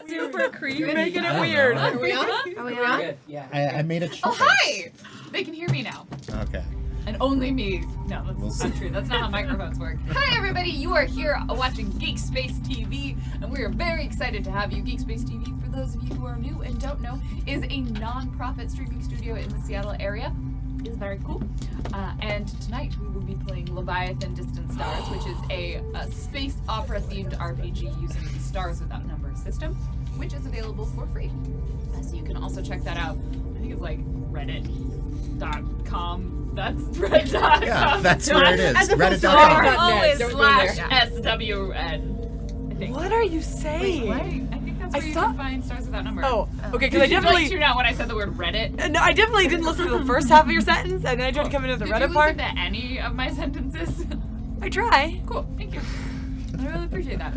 Super creepy. You're making it weird. Are we on? Are we on? Good. Yeah. I made a choice. Oh, hi! They can hear me now. Okay. And only me. No, that's We'll see. not true. That's not how microphones work. Hi, everybody. You are here watching GeekSpaceTV, and we are very excited to have you. GeekSpaceTV, for those of you who are new and don't know, is a non-profit streaming studio in the Seattle area. It's very cool. And tonight we will be playing Leviathan Distant Stars, which is a space opera-themed RPG using the Stars Without Number system, which is available for free. So you can also check that out. I think it's like reddit.com. That's reddit.com. Yeah, that's where it is. Reddit.com/SWN. I think. What are you Wait, saying? what? I think that's where you can find Stars Without Number. Oh, okay, because Did I you definitely... like tune out when I said the word Reddit? No, I definitely didn't listen to the first half of your sentence, and then I tried to come into the Did Reddit you part. listen to any of my sentences? I try. Cool, thank you. I really appreciate that.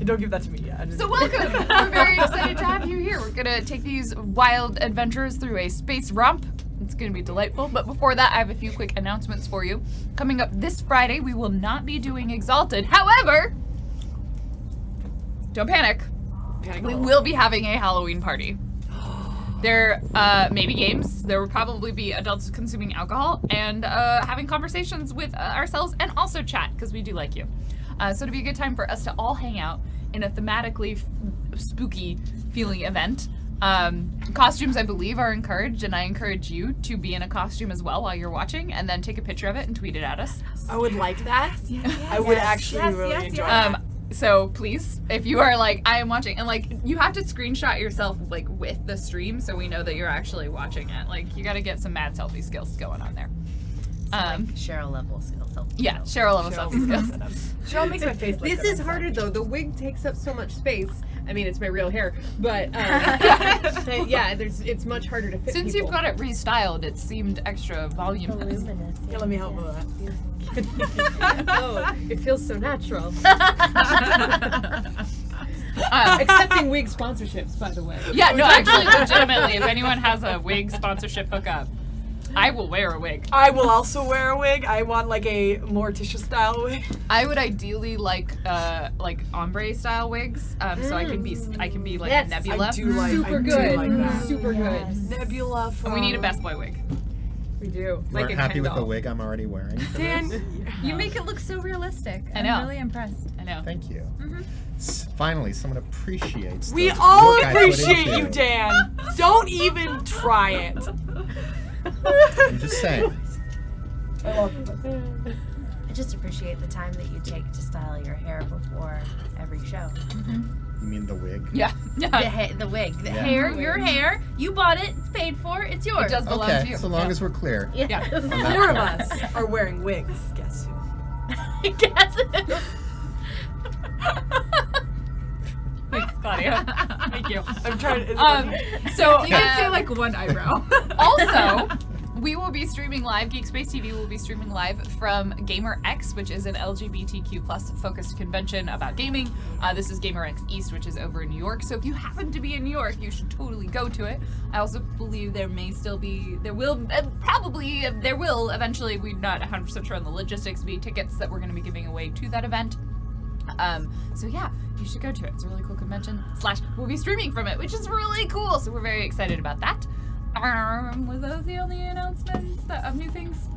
Don't give that to me yet. So welcome! We're very excited to have you here. We're gonna take these wild adventures through a space romp. It's gonna be delightful, but before that, I have a few quick announcements for you. Coming up this Friday, we will not be doing Exalted. However, don't panic. We will be having a Halloween party. There may be games. There will probably be adults consuming alcohol and having conversations with ourselves and also chat, because we do like you. So it'll be a good time for us to all hang out in a thematically spooky feeling event. Costumes, I believe, are encouraged, and I encourage you to be in a costume as well while you're watching, and then take a picture of it and tweet it at us. I would like that. I would actually really enjoy that. So please, if you are like, I am watching, and like, you have to screenshot yourself like with the stream so we know that you're actually watching it. Like, you got to get some mad selfie skills going on there. Like Cheryl level skills. Yeah, Cheryl level selfie skills. Cheryl makes my face look This good is on harder though. The wig takes up so much space. I mean, it's my real hair, but yeah, it's much harder to fit. Since people. you've got it restyled, it seemed extra voluminous. Yeah, let me help with that. Oh, it feels so natural. Accepting wig sponsorships, by the way. Yeah, no, actually, legitimately, if anyone has a wig sponsorship hookup, I will wear a wig. I will also wear a wig. I want like a Morticia style wig. I would ideally like ombre style wigs, so I can be like Yes, Nebula. I do like Super I do good. like that. Super good. Nebula from... And we need a Best Boy wig. We do. You Like aren't a happy Ken with the doll. wig I'm already wearing? Dan, You make it look so realistic. I know. I'm really impressed. I know. Thank you. Finally, someone appreciates we the all work I put appreciate into you, it. Dan. Don't even try it. I'm just saying. I just appreciate the time that you take to style your hair before every show. You mean the wig? Yeah. The wig. The Yeah. hair, your hair. You bought it. It's paid for. It's yours. It does belong to Okay, you. so long as we're clear. Yeah. on that 4 of front. us are wearing wigs. Guess who? Guess who? Thanks, Claudia. Thank you. I'm trying to... So You can say like one eyebrow. Also, we will be streaming live. GeekSpaceTV will be streaming live from GamerX, which is an LGBTQ+ focused convention about gaming. This is GamerX East, which is over in New York. So if you happen to be in New York, you should totally go to it. I also believe there will eventually, we're not 100% sure on the logistics, be tickets that we're going to be giving away to that event. So yeah, you should go to it. It's a really cool convention. / we'll be streaming from it, which is really cool. So we're very excited about that. Was those the only announcements of new things?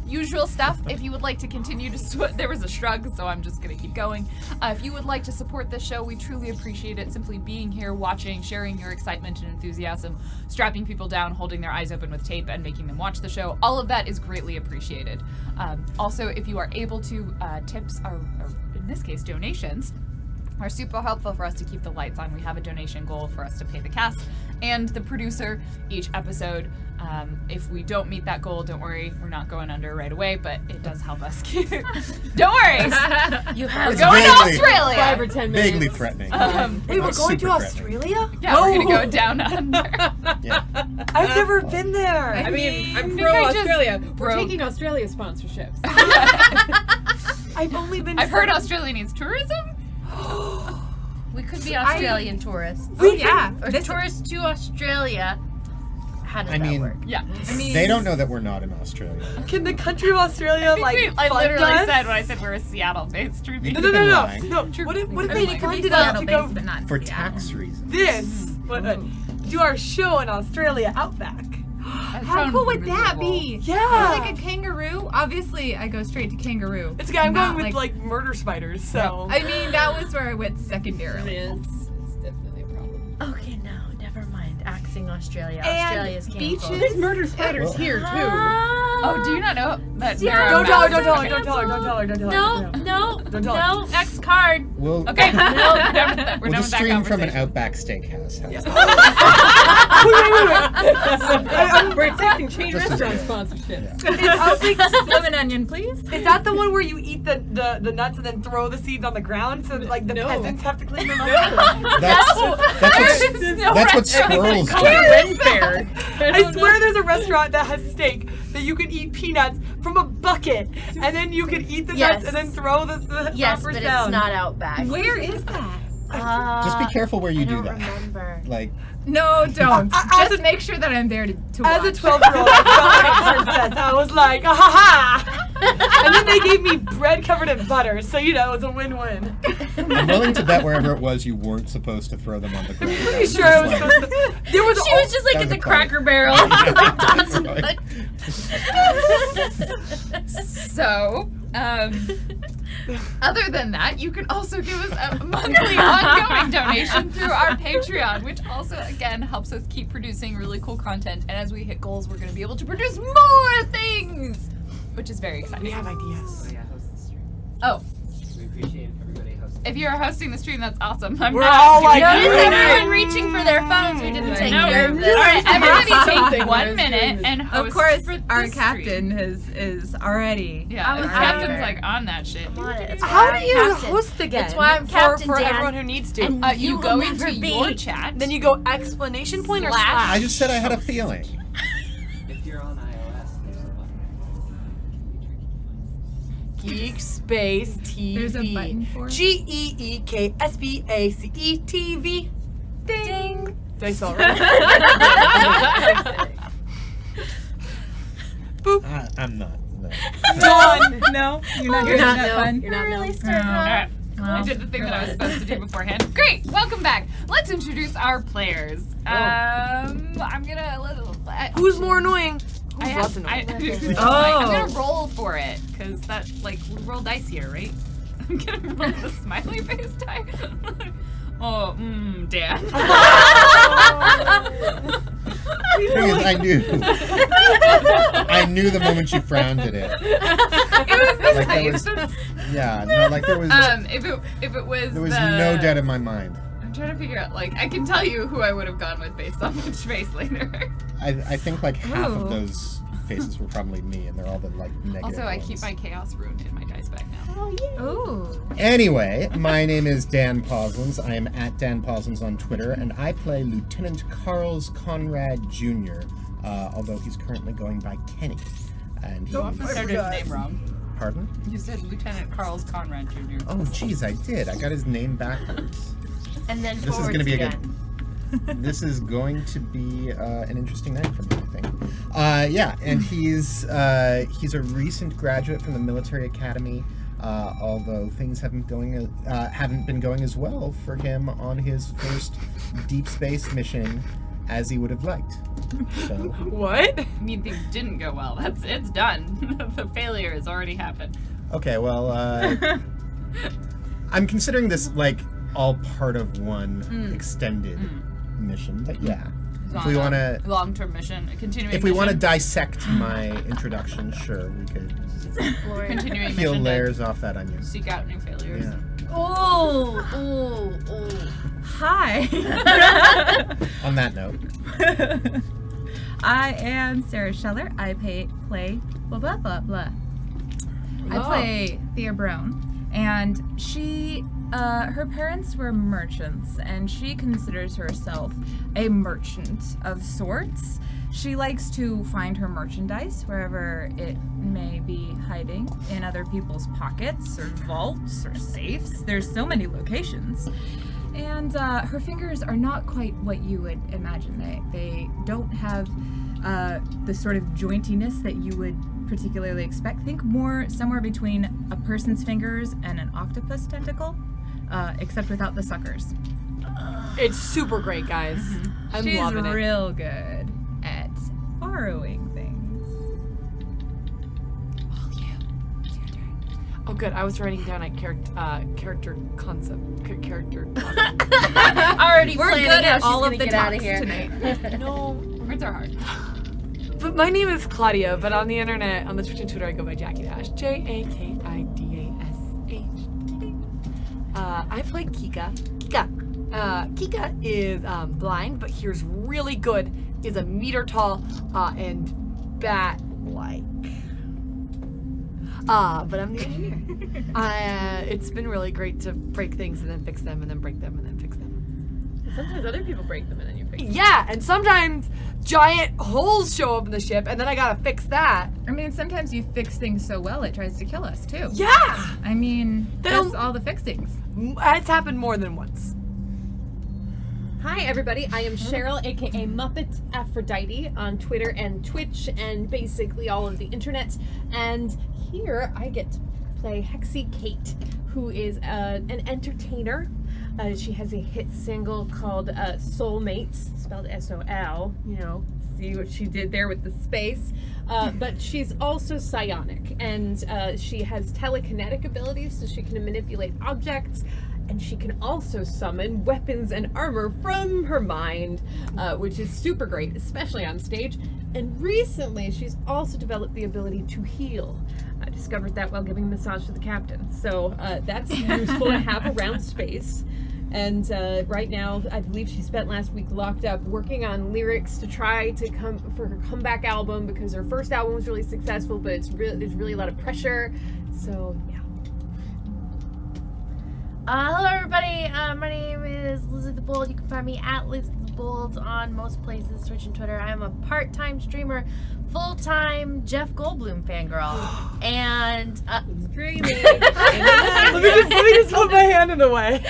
Usual stuff. If you would like to continue to there was a shrug, so I'm just gonna keep going. If you would like to support this show, we truly appreciate it. Simply being here, watching, sharing your excitement and enthusiasm, strapping people down, holding their eyes open with tape, and making them watch the show. All of that is greatly appreciated. Also, if you are able to, tips are in this case donations, are super helpful for us to keep the lights on. We have a donation goal for us to pay the cast and the producer each episode. If we don't meet that goal, don't worry, we're not going under right away, but it does help us keep... Don't worry! We're going to Australia! 5 or 10 minutes. Vaguely threatening. Wait, we're Not going to super Australia? Yeah, we're going to go down under. Yeah. I've never been there. I mean, I'm think pro I just Australia. We're broke- taking Australia sponsorships. I've only been... I've heard Australia needs tourism. We could be Australian tourists. We Or tourists to Australia. How does I that mean, work? Yeah. I mean, They don't know that we're not in Australia. Can the country of Australia I fund literally us? said when I said we're a Seattle-based streaming. No. You've been lying. What if I they mean, it could be funded us to Seattle-based, go but not in For Seattle. tax reasons. this? Do our show in Australia Outback? How cool would that be? Yeah. Like a kangaroo? Obviously, I go straight to kangaroo. It's I'm Not going with like murder spiders. So I mean, that was where I went secondarily. It's definitely a problem. Okay, no, never mind. Axing Australia. And Australia's canceled. beaches? There's murder spiders Well- here too. Oh, do you not know that? Yeah, there are don't tell her. mountains- Don't tell her. Okay. Don't tell her. Don't tell her. Don't tell her. No, Don't tell her. no. Next card. We'll, Okay, no, we're done with that. We're we'll done just with that stream from an conversation. Outback Steakhouse. How's that? We're accepting chain Just as restaurant good. sponsorships. Yeah. Lemon onion, please. Is that the one where you eat the nuts and then throw the seeds on the ground so that, like the No. peasants have to clean them up? That's what squirrels do. Ren fair. I swear there's a restaurant that has steak that you can eat peanuts from a bucket and then you can eat the Yes. nuts and then throw the Yes, wrappers but down. it's not Outback. Where is that? Just be careful where you I do don't that. remember. Like, No, don't. As Just make sure that I'm there to watch. As a 12-year-old, I felt like a princess. I was like, ah, ha ha! And then they gave me bread covered in butter, so you know, it was a win-win. I'm willing to bet wherever it was, you weren't supposed to throw them on the ground. Pretty sure I was supposed to. There was She was just like That at was the a party. Cracker Barrel. So, other than that, you can also give us a monthly ongoing donation through our Patreon, which also, again, helps us keep producing really cool content. And as we hit goals, we're going to be able to produce more things, which is very exciting. We have ideas. Oh yeah, host the stream. Oh, We appreciate everybody hosting. if you're hosting the stream, that's awesome. I'm We're not all doing like, that Notice right now. everyone reaching for their phones. We didn't take No, care of all this. right, everybody Something take when I 1 was minute doing this. and host Of course, for our this captain stream. is already. Yeah, the I'm captain's here. like on that shit. I'm on it. It's How why do I'm you captain. host again? It's why I'm for, Captain for Dan. everyone who needs to. And You will go never into be. your chat. Then you go exclamation point or Slash. slash. I just said I had a feeling. If you're on iOS, there's a button. Geek Space TV. There's a button for it? GeekSpaceTV. Ding. Did I spell it right? Boop. I'm not. No. Done. No, you're not You're doing not. that No. fun. You're not really No. starting All off. right. I Well, did the thing that I was realize. supposed to do beforehand. Great, welcome back. Let's introduce our players. I'm gonna. Who's more annoying? I Who's less have, annoying? I'm gonna roll for it because that we roll dice here, right? I'm gonna roll the smiley face die. Oh, Dan. Thing is, I knew the moment you frowned at it. It was the Like that was, dice. yeah, no, like there was If it was there was the, no doubt in my mind. I'm trying to figure out, like, I can tell you who I would have gone with based on which face later. I think like half of Ooh. those faces were probably me, and they're all the like negative Also, I ones. keep my chaos rune in my dice bag now. Ooh. Anyway, my name is Dan Poslins. I am at Dan Poslins on Twitter, and I play Lieutenant Carls Conrad Jr., although he's currently going by Kenny. And You often he's... started his name wrong. Pardon? You said Lieutenant Carls Conrad Jr. Oh, jeez, I did. I got his name backwards. And then This is forwards gonna be a again. good... This is going to be an interesting night for me, I think. Yeah, and he's a recent graduate from the military academy. Although things haven't been going as well for him on his first deep space mission as he would have liked. So What? I mean, things didn't go well. It's done. The failure has already happened. okay, well, I'm considering this like all part of one extended mission, but yeah. If we want to, long-term mission, a continuing. if we want to mission. dissect my introduction, sure, we could Continuing peel mission to layers off that onion. seek out new failures. Yeah. Oh. Hi. On that note, I am Sarah Scheller. I play blah blah blah blah. I play Thea Brown, and she, her parents were merchants, and she considers herself a merchant of sorts. She likes to find her merchandise wherever it may be hiding, in other people's pockets or vaults or safes. There's so many locations. And her fingers are not quite what you would imagine. They don't have the sort of jointiness that you would particularly expect. Think more somewhere between a person's fingers and an octopus tentacle, except without the suckers. It's super great, guys. I'm She's loving it. real good at borrowing things. Oh, good. I was writing down a character concept. Character. Already We're planning good how at she's all gonna of the get out of talks here. tonight. No. Words are hard. But my name is Claudia, but on the internet, on the Twitch and Twitter, I go by Jackie Dash. Jakidash. I play Kika. Kika is blind, but hears really good, is a meter tall, and bat-like. But I'm the engineer. It's been really great to break things and then fix them and then break them and then fix them. Sometimes other people break them and then you fix them. Yeah, and sometimes giant holes show up in the ship and then I gotta fix that. I mean, sometimes you fix things so well it tries to kill us too. Yeah! I mean, They'll- that's all the fixings. It's happened more than once. Hi, everybody. I am Cheryl, aka Muppet Aphrodite, on Twitter and Twitch and basically all of the internet. And here I get to play Hexy Kate, who is an entertainer. She has a hit single called Soulmates, spelled S-O-L. You know, see what she did there with the space. But she's also psionic, and she has telekinetic abilities, so she can manipulate objects. And she can also summon weapons and armor from her mind, which is super great, especially on stage. And recently, she's also developed the ability to heal. I discovered that while giving a massage to the captain. So that's useful to have around space. And right now, I believe she spent last week locked up working on lyrics to try to come for her comeback album, because her first album was really successful, but there's really a lot of pressure. So yeah. Hello, everybody. My name is Lizzie the Bold. You can find me at Lizzie the Bold on most places, Twitch and Twitter. I am a part-time streamer, full-time Jeff Goldblum fangirl, and Dreaming. let me just put my hand in the way.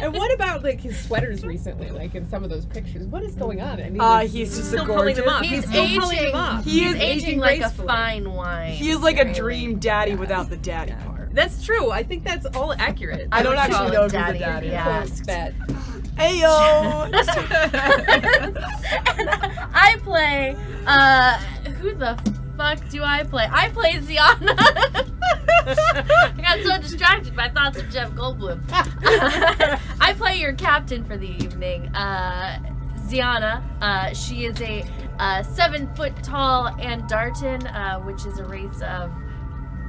And what about like his sweaters recently, like in some of those pictures? What is going on? I mean, He's just a still pulling them gorgeous. off. he's still pulling aging. them off. He He's is aging like a gracefully. fine wine. He is like a Really. dream daddy without the daddy part. That's true. I think that's all accurate. I don't actually Call know him if he's a daddy daddy. if you asked. That. Ayo! I play, who the fuck do I play? I play Ziana. I got so distracted by thoughts of Jeff Goldblum. I play your captain for the evening, Ziana. She is a 7-foot tall Andartan, which is a race of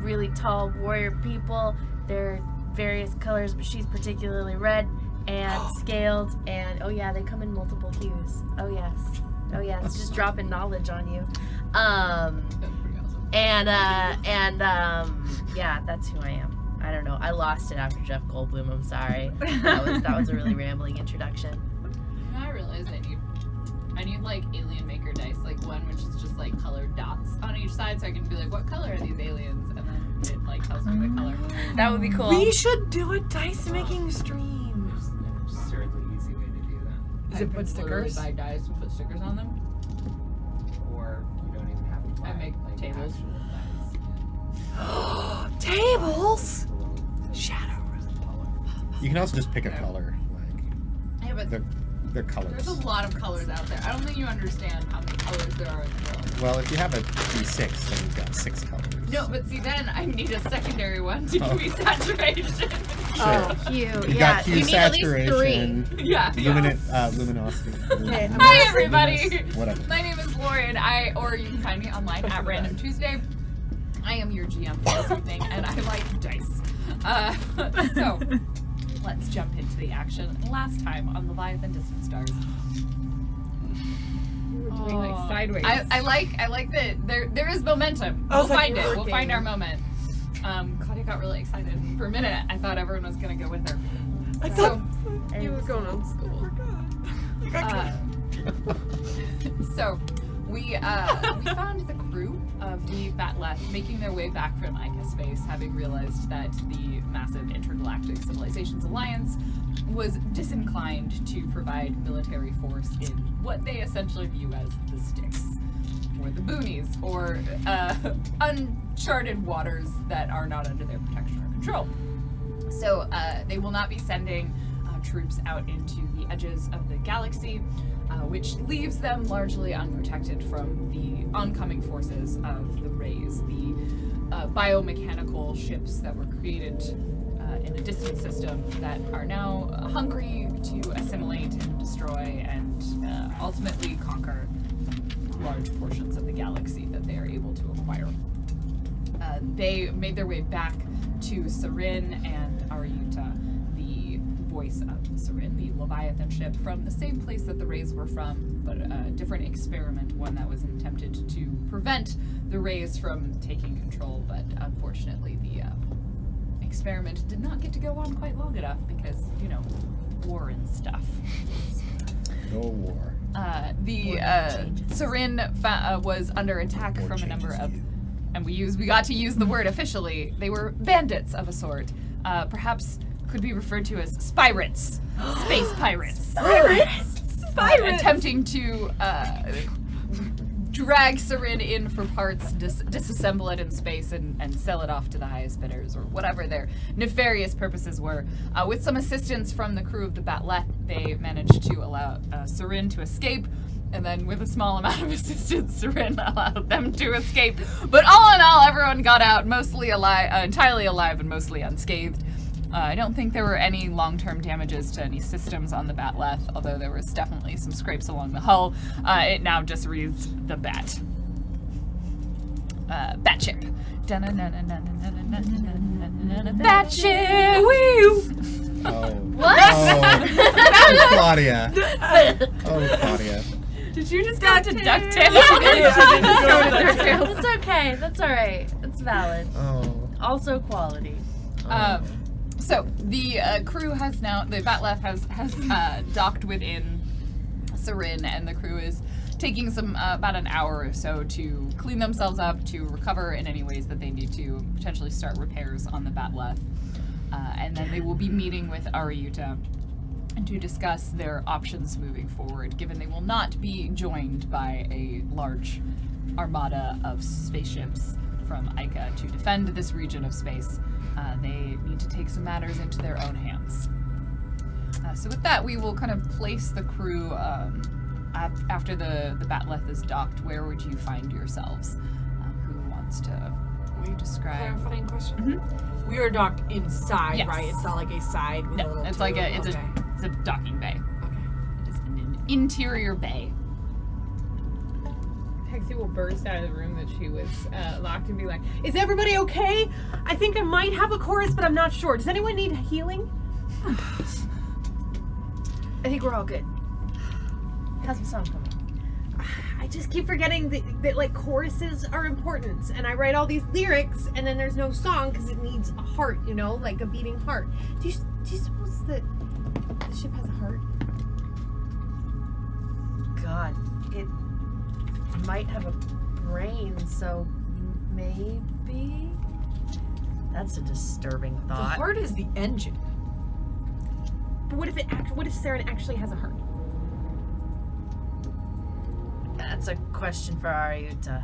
really tall warrior people. They're various colors, but she's particularly red and scaled, and oh yeah, they come in multiple hues. Oh yes, just dropping knowledge on you. Yeah, that's who I am. I don't know. I lost it after Jeff Goldblum. I'm sorry. That was a really rambling introduction. I realize I need like alien maker dice, like one which is just like colored dots on each side, so I can be like, what color are these aliens? And then it like tells me the color. That would be cool. We should do a dice making stream. There's an absurdly easy way to do that. Is it put stickers? Buy dice and put stickers on them. Or you don't even have to buy I make like tables. actual dice. Tables? Shadow. You can also just pick a color. Yeah, but Like they're colors. there's a lot of colors out there. I don't think you understand how many colors there are in the world. Well, if you have a D6, then you've got 6 colors. No, but see, then I need a secondary one to give me saturation. Oh, hue. You Yeah, got hue, you need at least 3. saturation, Yeah. luminosity. Okay, I'm Hi, everybody. Luminous, whatever. My name is Lauren. Or you can find me online at Random Tuesday. I am your GM for this evening, and I like dice. So, let's jump into the action. Last time on Leviathan Distant Stars. We were doing like sideways. I like that there is momentum. I We'll was like, find it. We'll working. find our moment. Claudia got really excited. For a minute, I thought everyone was gonna go with her. I So, thought. You were going on school. So we found the crew of the Batleth making their way back from Ica space, having realized that the massive intergalactic civilizations alliance was disinclined to provide military force in what they essentially view as the sticks, or the boonies, or uncharted waters that are not under their protection or control. So they will not be sending troops out into the edges of the galaxy, which leaves them largely unprotected from the oncoming forces of the rays, the biomechanical ships that were created in a distant system that are now hungry to assimilate and destroy and ultimately conquer large portions of the galaxy that they are able to acquire. They made their way back to Sarin and Ariuta, the voice of Sarin, the Leviathan ship, from the same place that the rays were from, but a different experiment, one that was attempted to prevent the rays from taking control, but unfortunately the experiment did not get to go on quite long enough because, you know, war and stuff. No war. Sarin was under attack War from a number changes of, you. and we got to use the word officially. They were bandits of a sort, perhaps could be referred to as spirates, space pirates. Attempting to drag Sarin in for parts, disassemble it in space, and sell it off to the highest bidders, or whatever their nefarious purposes were. With some assistance from the crew of the Batleth, they managed to allow Sarin to escape, and then with a small amount of assistance, Sarin allowed them to escape. But all in all, everyone got out mostly alive, entirely alive and mostly unscathed. I don't think there were any long-term damages to any systems on the Batleth, although there was definitely some scrapes along the hull. It now just reads the Bat. Bat ship. Bat ship! Woo! Oh. What? Oh, Claudia. Oh, Claudia. Did you just go to DuckTales? It's okay. That's all right. It's valid. Oh. Also quality. So the crew has now, the Batleth has docked within Sarin, and the crew is taking some about an hour or so to clean themselves up, to recover in any ways that they need to, potentially start repairs on the Batleth, and then they will be meeting with Ariuta and to discuss their options moving forward, given they will not be joined by a large armada of spaceships from Ica to defend this region of space. They need to take some matters into their own hands. So with that, we will kind of place the crew after the Batleth is docked. Where would you find yourselves? Who wants to describe? Clarifying question. Mm-hmm. We are docked inside, Yes. right? It's not like a side with a No, little it's like tube. it's a docking bay. Okay. It is an interior bay. Hexie will burst out of the room that she was locked and be like, "Is everybody okay? I think I might have a chorus, but I'm not sure. Does anyone need healing?" I think we're all good. How's the song coming? I just keep forgetting that like choruses are important, and I write all these lyrics, and then there's no song because it needs a heart, you know, like a beating heart. Do you suppose that the ship has a heart? God, it might have a brain, so maybe? That's a disturbing The thought. heart is the engine. But what if Saren actually has a heart? That's a question for Ariuta.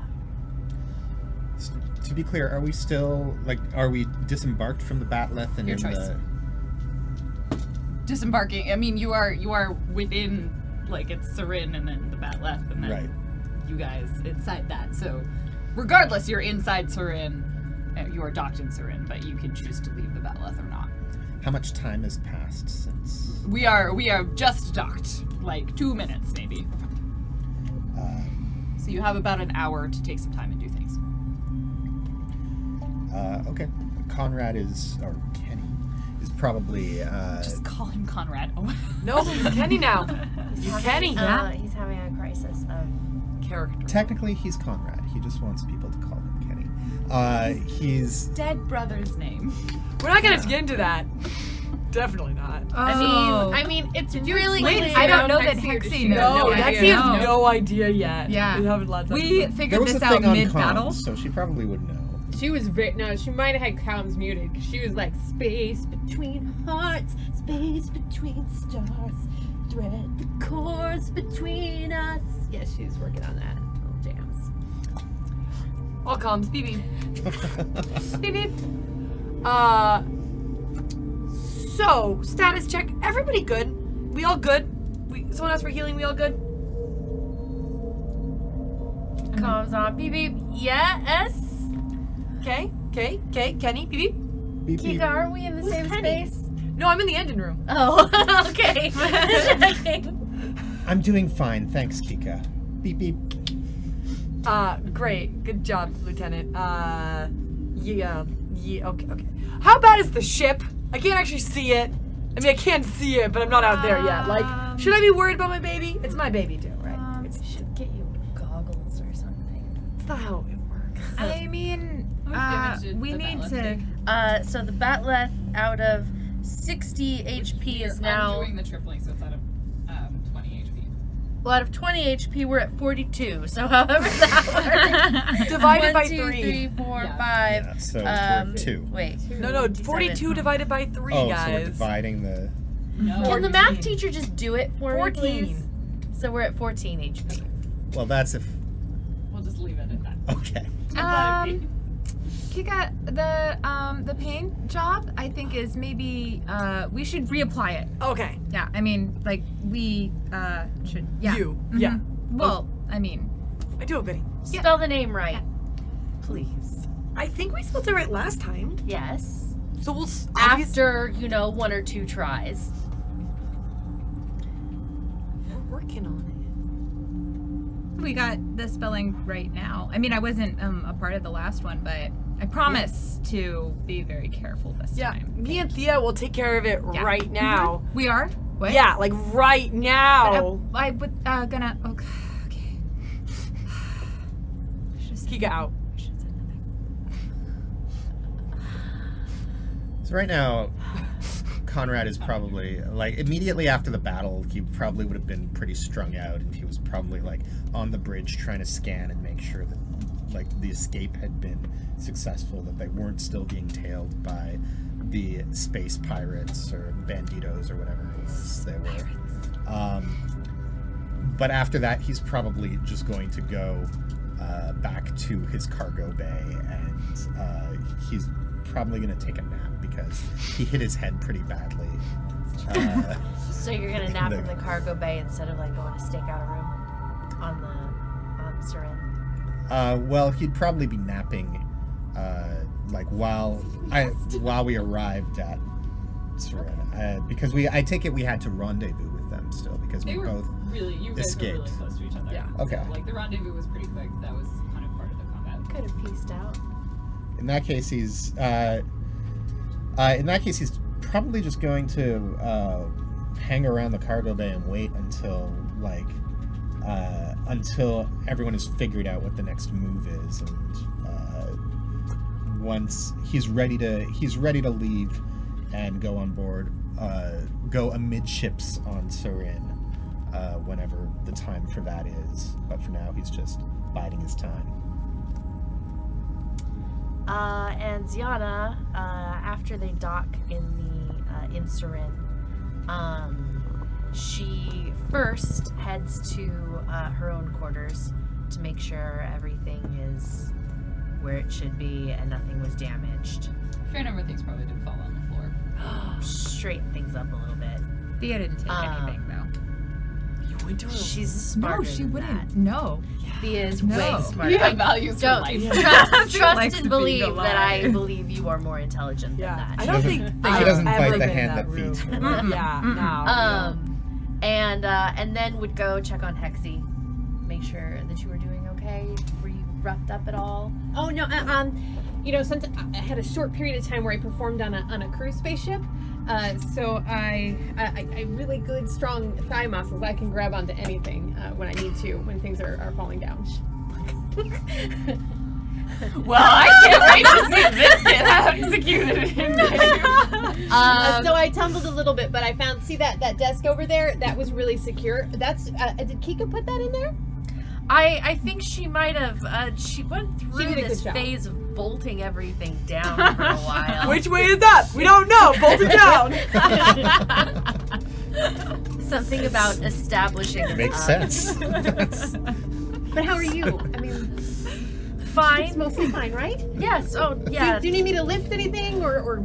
To be clear, are we still, are we disembarked from the Batleth and Your in choice. the... Disembarking. I mean, you are within, it's Sarin and then the Batleth, and then Right. you guys inside that. So, regardless, you're inside Sarin. You are docked in Sarin, but you can choose to leave the Batleth or not. How much time has passed since... We are just docked, 2 minutes maybe. So you have about an hour to take some time and do things. Okay. Conrad or Kenny is probably... Just call him Conrad. Oh. No, he's Kenny now. He's Kenny. He's having a crisis of Character. Technically, he's Conrad. He just wants people to call him Kenny. He's... Dead brother's name. We're not gonna get into that. Definitely not. I mean, it's really Wait, clear. I don't know that Hexie or does Hexie she knows. know? No, idea. Hexie has No. no idea yet. Yeah. We haven't lots of We There figured was this a out thing on mid-battle. comms, so she probably would know. She was no, she might have had comms muted because she was like, space between hearts, space between stars, thread the course between us. Yeah, she was working on that. Little jams. All comms. Beep beep. Beep beep. So status check. Everybody good? We all good? Someone asked for healing. We all good? Comms on. Beep beep. Yes. Okay. Kenny. Beep beep. Beep, beep. Kika, are we in the Who's same Kenny? space? No, I'm in the engine room. Oh, okay. Checking. I'm doing fine, thanks, Kika. Beep beep. Great. Good job, Lieutenant. Yeah. Okay. How bad is the ship? I can't actually see it. I mean, I can see it, but I'm not out there yet. Like, should I be worried about my baby? It's my baby too, right? We should get you goggles or something. It's not how it works. I mean, damage did we the need Batleth to. So the Batleth out of 60 HP is now. I'm doing the tripling, so it's out of 20 HP. Well, out of 20 HP, we're at 42. So however that works. Divided by 1, 2, 3. 3, 4, Yeah. 5. Yeah, so we're 2. Wait. No, 42 divided by 3, Oh, guys. so we're dividing the... No. Can the math teacher just do it for 14. me, please? So we're at 14 HP. Well, that's if... We'll just leave it at that. Okay. Kika, the paint job I think is maybe we should reapply it. Okay. Yeah, I mean like we should. Yeah. You. Mhm. Yeah. Well, I mean, I do a bidding. Spell the name right, please. I think we spelled it right last time. Yes. So we'll... After, 1 or 2 tries. We're working on we got the spelling right now. I mean, I wasn't a part of the last one, but I promise to be very careful this it. Yeah. time. Me and Thea will take care of it Yeah. right now. We are. What? Yeah, like right now. I would gonna. Okay. Kika out. So right now, Conrad is probably, like, immediately after the battle, he probably would have been pretty strung out, and he was probably, like, on the bridge trying to scan and make sure that, like, the escape had been successful, that they weren't still being tailed by the space pirates or banditos or whatever it was they were. But after that, he's probably just going to go back to his cargo bay, and he's probably going to take a nap because he hit his head pretty badly. So you're gonna nap in the cargo bay instead of like going to stake out a room on the Serin. Well, he'd probably be napping, like while we arrived at Serin, because I take it we had to rendezvous with them still because They we were both really, you guys escaped. were really close to each other. Yeah. Okay. So, like, the rendezvous was pretty quick. That was kind of part of the combat. Could have pieced out. In that case, he's probably just going to hang around the cargo bay and wait until until everyone has figured out what the next move is, and once he's ready to leave and go on board, go amidships on Serin whenever the time for that is. But for now, he's just biding his time. And Ziana, after they dock in the Serin, she first heads to her own quarters to make sure everything is where it should be and nothing was damaged. Fair number of things probably did fall on the floor. Straighten things up a little bit. Thea didn't take anything though. You went to her She's smarter No, she than wouldn't. that. No. Thea is No. way smarter. You have values for Don't life. trust likes and to be believe alive. that I believe you are more intelligent Yeah. than I that. don't think She I've doesn't ever bite the been in hand that that feeds room. her. Yeah, no. And then would go check on Hexy, make sure that you were doing okay. Were you roughed up at all? Oh no, I had a short period of time where I performed on a cruise spaceship. So I really good strong thigh muscles. I can grab onto anything when I need to when things are falling down. Well, I can't wait to see this get executed in So I tumbled a little bit, but I found that desk over there that was really secure. That's did Kika put that in there? I think she might have. She went She through did a good this job. phase of bolting everything down for a while. Which way is up? We don't know. Bolt it down. Something about establishing. Makes sense. But how are you? I mean, it's Fine. mostly fine, right? Yes. Oh, yeah. Do you need me to lift anything, or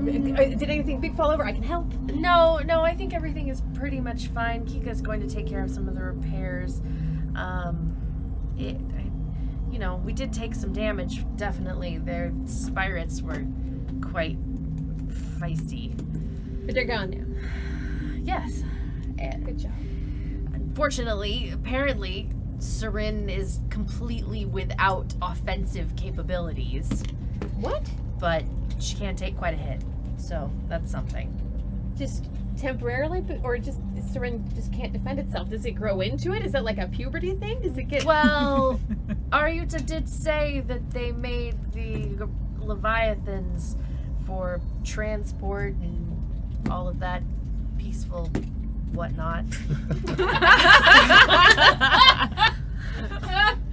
did anything big fall over? I can help. No. I think everything is pretty much fine. Kika's going to take care of some of the repairs. We did take some damage. Definitely, their spirits were quite feisty. But they're gone now. Yes. And Good job. unfortunately, apparently, Seren is completely without offensive capabilities, What? but she can take quite a hit. So that's something. Just temporarily, or just Seren just can't defend itself? Does it grow into it? Is that like a puberty thing? Does it get? Well, Aryuta did say that they made the Leviathans for transport and all of that peaceful whatnot.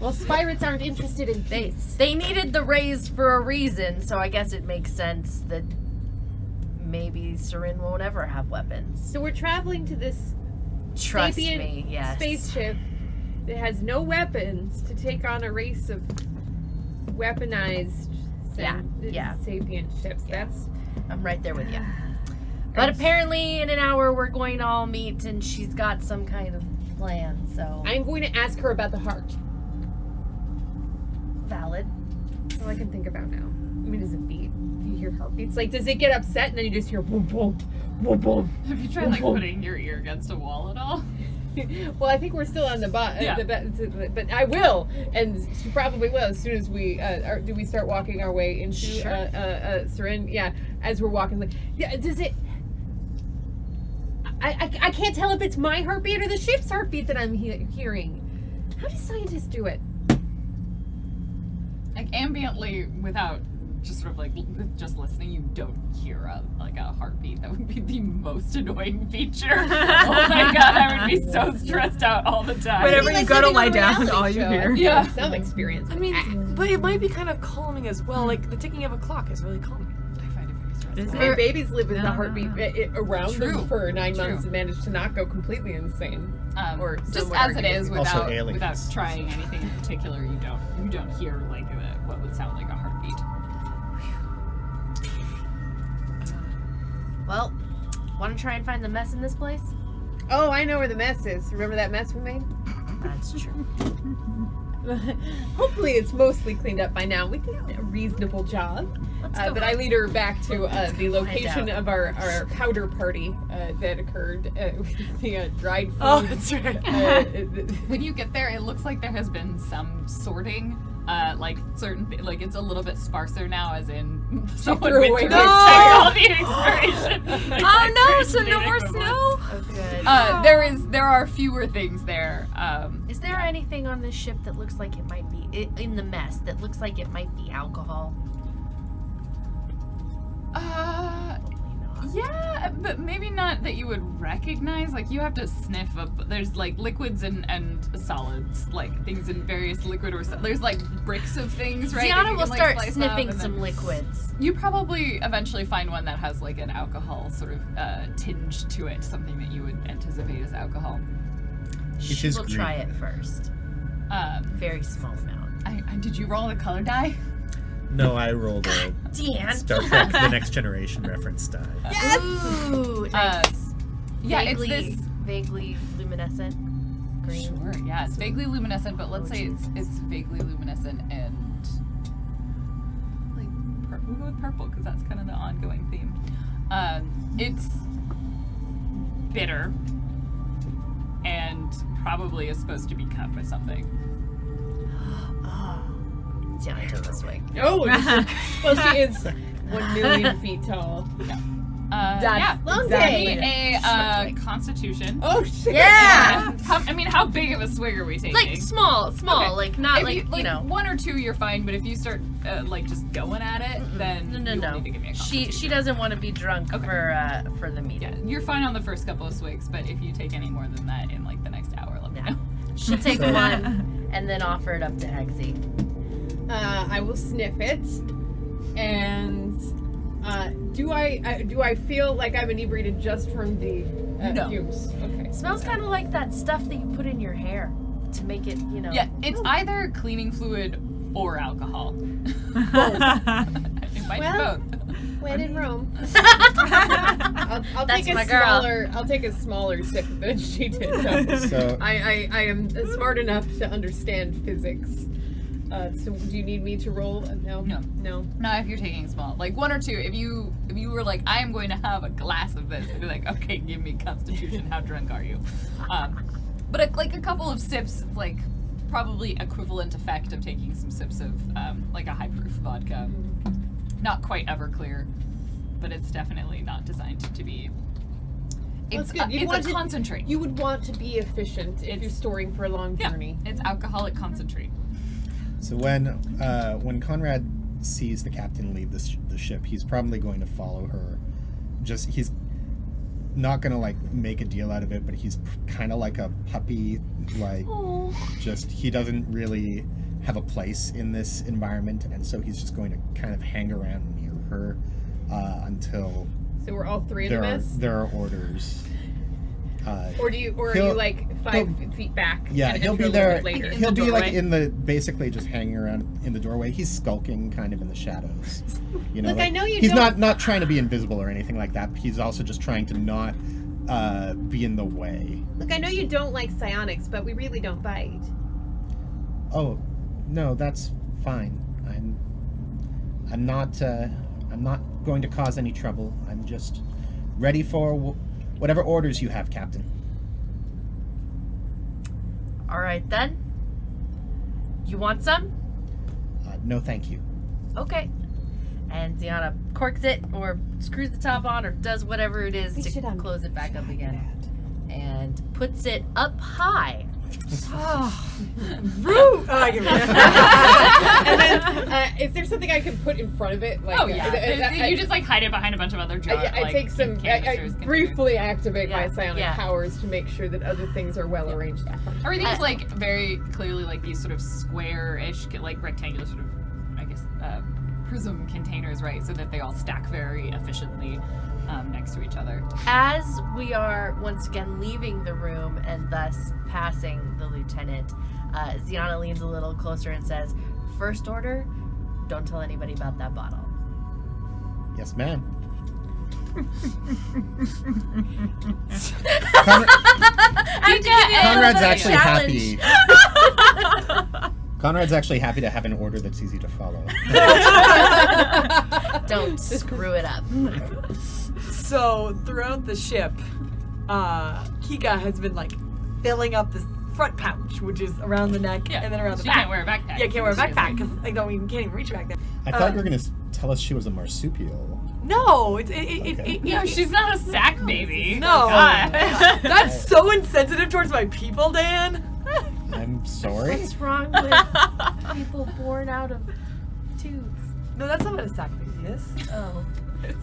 Well, spirits aren't interested in peace. They needed the rays for a reason, so I guess it makes sense that maybe Seren won't ever have weapons. So we're traveling to this Trust sapient me, yes. spaceship that has no weapons to take on a race of weaponized sapient ships. Yeah. That's I'm right there with you. But apparently in an hour we're going to all meet and she's got some kind of plan, so I'm going to ask her about the heart. valid. That's all I can think about now. I mean, does it beat? Do you hear heartbeats? Like, does it get upset and then you just hear boom, boom, boom, boom? Have you tried like putting your ear against a wall at all? Well, I think we're still on the but I will, and she probably will as soon as we do we start walking our way into Sure. Seren. Yeah, as we're walking, like, yeah, does it? I can't tell if it's my heartbeat or the ship's heartbeat that I'm hearing. How do scientists do it? Like ambiently, without just sort of like just listening, you don't hear a heartbeat. That would be the most annoying feature. Oh my god, I would be so stressed out all the time. Whenever you go to lie down, reality all you show. hear. Yeah. I've had some experience. I mean, but it might be kind of calming as well. Like the ticking of a clock is really calming. I find it very stressful. Is I it? mean, babies live with the No. heartbeat around True. them for 9 True. months and manage to not go completely insane. Or some just would as it argue. is, Also without aliens. trying anything in particular, you don't hear like what would sound like a heartbeat. Well, want to try and find the mess in this place? Oh, I know where the mess is. Remember that mess we made? That's true. Hopefully it's mostly cleaned up by now. We did a reasonable job. Let's go. But I lead her back to the location out. of our powder party that occurred with the dried food. Oh, that's right. When you get there, it looks like there has been some sorting. Like it's a little bit sparser now, as in someone threw went away through my and checked all the expiration. Oh no, so no more snow? Oh, good. There are fewer things there. Is there anything on this ship that looks like it might be in the mess that looks like it might be alcohol? Yeah, but maybe not that you would recognize. Like, you have to sniff up. There's like liquids and solids, like things in various liquid or there's like bricks of things, right? that Ziana you will can, like, start slice up, sniffing and then some liquids. You probably eventually find one that has like an alcohol sort of tinge to it, something that you would anticipate as alcohol. She is will green. try it first. Very small amount. Did you roll the color die? No, I rolled a Dan. Star Trek The Next Generation reference die. Ooh, nice. Yeah, vaguely, it's this. vaguely luminescent. Green. Sure, yeah, it's vaguely luminescent, but let's say it's vaguely luminescent and like we'll go with purple because that's kind of the ongoing theme. It's bitter and probably is supposed to be cut with something. Ziana took this way. Oh, well, she is 1 million feet tall. Yeah, long exactly. day. A Constitution. Oh shit! Yeah. How big of a swig are we taking? Like small, Okay. like not If like, you know. one or two, you're fine. But if you start like just going at it, then No. you will need to give me a She Constitution. doesn't want to be drunk Okay. for the meeting. Yeah, you're fine on the first couple of swigs, but if you take any more than that in like the next hour, let me know. She'll take one, and then offer it up to Hexy. I will sniff it, and do I feel like I'm inebriated just from the No. fumes? Okay. Smells kind of like that stuff that you put in your hair to make it, Yeah, it's either cleaning fluid or alcohol. It might Well, be both. When in Rome. I'll That's take a my girl. smaller. I'll take a smaller sip than she did. Though. So I am smart enough to understand physics. So do you need me to roll? No. No. Not if you're taking small. Like 1 or 2. If you were like, I am going to have a glass of this, I'd be like, okay, give me Constitution. How drunk are you? But a couple of sips, it's like probably equivalent effect of taking some sips of like a high proof vodka. Not quite Everclear, but it's definitely not designed to be. It's good. You'd it's want a to- concentrate. You would want to be efficient if you're storing for a long Yeah, journey. it's alcoholic concentrate. So when Conrad sees the captain leave the ship, he's probably going to follow her. He's not gonna like make a deal out of it, but he's kind of like a puppy. Like he doesn't really have a place in this environment, and so he's just going to kind of hang around near her until So we're all three in a mess. there are orders. Or are you like 5 feet back? Yeah, and he'll enter be a little there. bit later? He'll be like doorway? basically just hanging around in the doorway. He's skulking kind of in the shadows. You know, Look, I know you he's don't- not trying to be invisible or anything like that. But he's also just trying to not be in the way. Look, I know you don't like psionics, but we really don't bite. Oh, no, that's fine. I'm not going to cause any trouble. I'm just ready for whatever orders you have, Captain. All right, then. You want some? No, thank you. Okay. And Ziana corks it or screws the top on or does whatever it is to close it back up again. And puts it up high. Rude! Oh, I get And then, is there something I can put in front of it? Like, Oh yeah, you just like hide it behind a bunch of other jars. I take some. I briefly activate my Yeah, psionic yeah. powers to make sure that other things are well arranged. Everything's like very clearly like these sort of square-ish, like rectangular sort of, I guess, prism containers, right? So that they all stack very efficiently next to each other. As we are once again leaving the room and thus passing the lieutenant, Ziana leans a little closer and says, "First order, don't tell anybody about that bottle." Yes, ma'am. Conrad's actually happy. Conrad's actually happy to have an order that's easy to follow. Don't screw it up. So throughout the ship, Kika has been like filling up this front pouch, which is around the neck and then around the She back. can't wear a backpack. Yeah, can't wear a backpack because I don't even can't even reach back there. I thought you were going to tell us she was a marsupial. No, No, she's not a sack baby. No. Oh, God. That's so insensitive towards my people, Dan. I'm sorry. What's wrong with people born out of tubes? No, that's not what a sack baby is. Oh.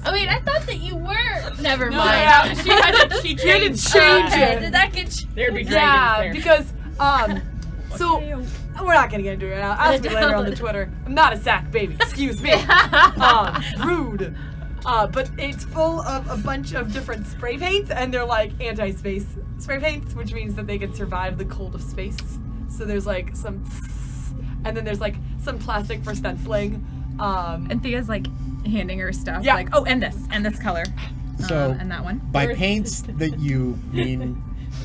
I mean, I thought that you were. Never No, mind. yeah, she had to She had to changed change Okay, it. did that get There'd be dragons Yeah, there. because so we're not gonna get into it now. Ask me later on the Twitter. I'm not a sack baby. Excuse me. Rude. But it's full of a bunch of different spray paints, and they're like anti-space spray paints, which means that they can survive the cold of space. So there's like some, and then there's like some plastic for stenciling. And Thea's like handing her stuff. Yeah. Like, oh, and this color. So and that one. by paints that you mean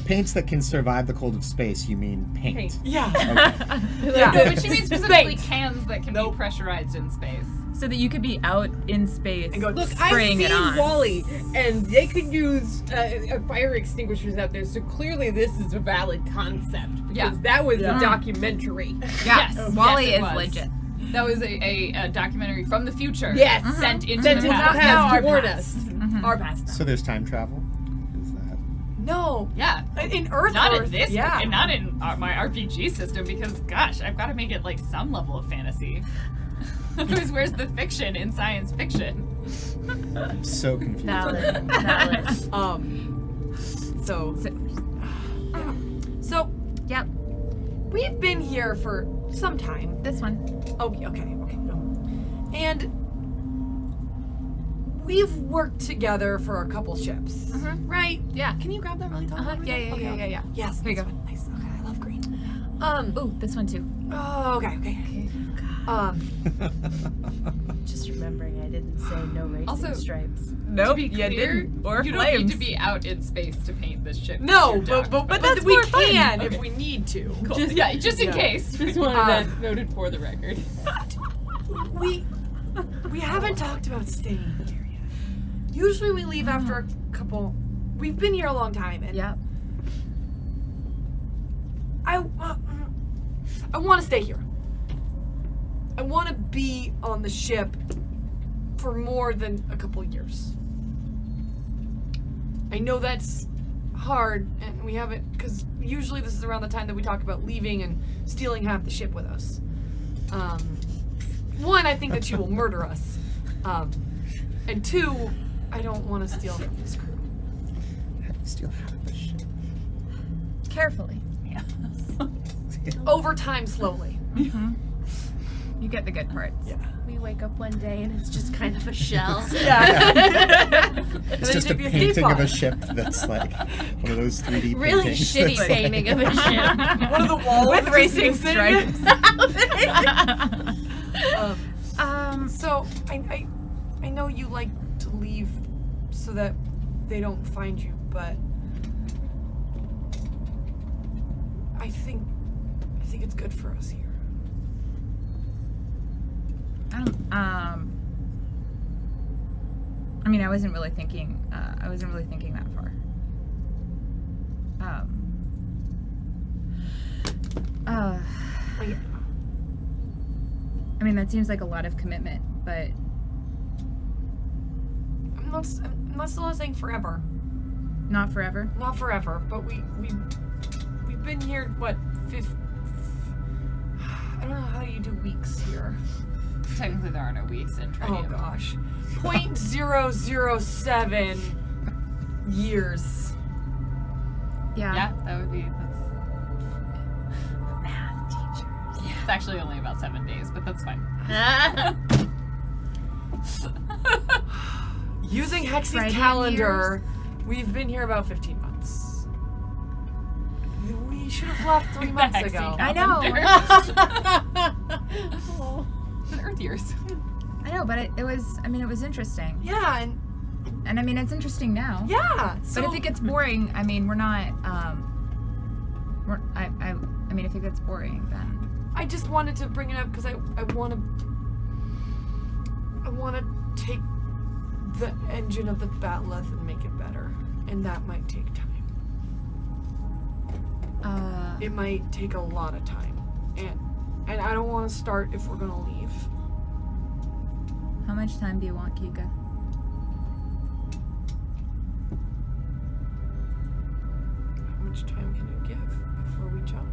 paints that can survive the cold of space, you mean paint. Yeah. Okay. Yeah. No, but she means specifically Space. cans that can Nope. be pressurized in space. So that you could be out in space And go, Look, I've spraying seen it on. Wall-E, and they could use fire extinguishers out there. So clearly, this is a valid concept because Yeah. that was Yeah. a documentary. Yeah, Yes. Wall-E Yes, it is was. legit. That was a documentary from the future. Yes. Sent into Sent the into the past. past to our warn past. us. Our past. So there's time travel? Is that No. Yeah. In Earth. Not Earth, in this, yeah. and not in my RPG system because, gosh, I've got to make it like some level of fantasy. Otherwise, where's the fiction in science fiction? I'm so confused. Valid. Valid. So So- yeah. So Yep. we've been here for some time. This one. Oh, okay. And we've worked together for a couple ships, right? Yeah. Can you grab that really tall one? Yeah. Yes. Here you that's go. one. Nice. Okay, I love green. Ooh, this one too. Oh, okay. Just remembering I didn't say no racing Also- stripes. Nope, to be you clear, didn't. Or you flames. don't need to be out in space to paint this ship. No, You're done. but that's we more fun. can if Okay. we need to. Cool. Just in case. Just wanted that noted for the record. We haven't talked about staying here yet. Usually we leave after a couple. We've been here a long time, and Yep. I want to stay here. I want to be on the ship for more than a couple years. I know that's hard, and we haven't, because usually this is around the time that we talk about leaving and stealing half the ship with us. One, I think that she will murder us. And two, I don't want to steal from this crew. Steal half the ship. Carefully. Over time, slowly. You get the good parts. Yeah. We wake up one day and it's just kind of a shell. Yeah. It's then just you a take the escape painting of a pod. ship that's like one of those 3D Really paintings. shitty that's painting of a ship. One of the walls With is racing missing. stripes. So I know you like to leave so that they don't find you, but I think it's good for us here. I mean, I wasn't really thinking that far. Like, I mean, that seems like a lot of commitment, but I'm not still not saying forever. not forever. Not forever, but we've been here what I don't know how you do weeks here. Technically, there are no weeks in Oh Tritium. gosh. 0.007 years. Yeah, that would be. Math teachers. It's actually only about 7 days, but that's fine. Using Hexy's Friday calendar, we've been here about 15 months. We should have left 3 months Hexy ago. I know. It's an Earth years. I know, but it was interesting. Yeah, And I mean, it's interesting now. yeah. So But if it gets boring, I mean, we're not, I mean, if it gets boring, then. I just wanted to bring it up because I want to take the engine of the Batleth and make it better, and that might take time. It might take a lot of time, and I don't want to start if we're gonna leave. How much time do you want, Kika? How much time can you give before we jump?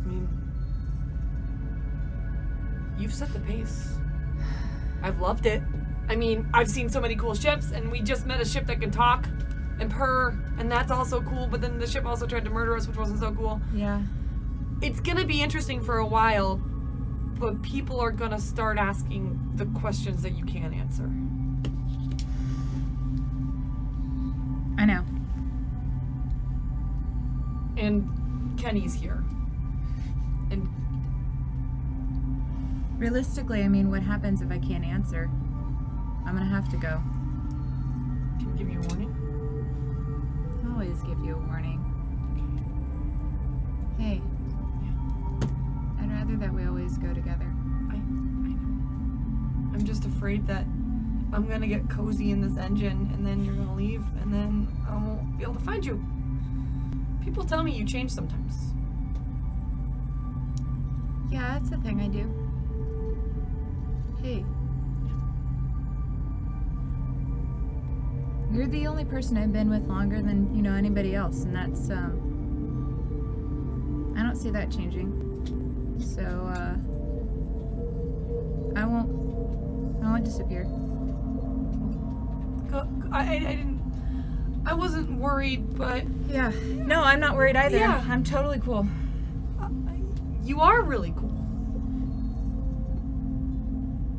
I mean, you've set the pace. I've loved it. I mean, I've seen so many cool ships, and we just met a ship that can talk and purr, and that's also cool, but then the ship also tried to murder us, which wasn't so cool. Yeah. It's gonna be interesting for a while, but people are gonna start asking the questions that you can't answer. I know. And Kenny's here. And Realistically, I mean, what happens if I can't answer? I'm gonna have to go. can give you a warning. I'll always give you a warning. Hey. I'd rather that we always go together. I know. I'm just afraid that I'm gonna get cozy in this engine, and then you're gonna leave, and then I won't be able to find you. People tell me you change sometimes. Yeah, that's the thing I do. Hey. You're the only person I've been with longer than, anybody else, and that's, I don't see that changing. So, I won't disappear. I didn't. I wasn't worried, but Yeah. No, I'm not worried either. Yeah. I'm totally cool. you are really cool.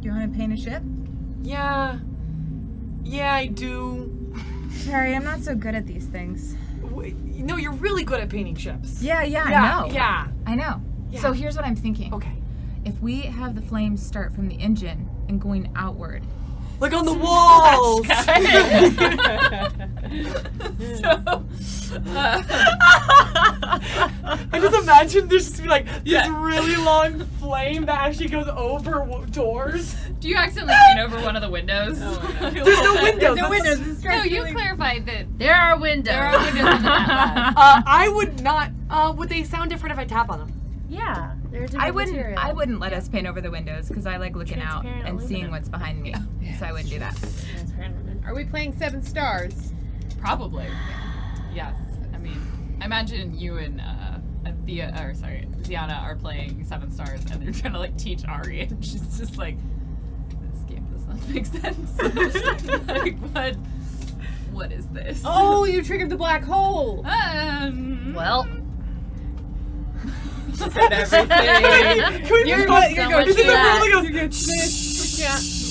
You want to paint a ship? Yeah. Yeah, I do. Sorry, I'm not so good at these things. No, you're really good at painting ships. Yeah, I know. Yeah. I know. Yeah. So here's what I'm thinking. Okay. If we have the flames start from the engine and going outward. Like on the walls. I just imagine there's just be like this really long flame that actually goes over doors. Do you accidentally paint over one of the windows? There's no windows. That's- No, you clarified that There are windows. there are windows in the lab. I would not. Would they sound different if I tap on them? Yeah, they're different material. I wouldn't let us paint over the windows because I like looking out Transparent and seeing aluminum. what's behind me. So I wouldn't do that. Are we playing 7 stars? Probably. Yes. I mean, I imagine you and Ziana are playing 7 stars and they're trying to like teach Ari and she's just like, this game does not make sense. Like what is this? Oh, you triggered the black hole. Well, You're much This is a that. really good.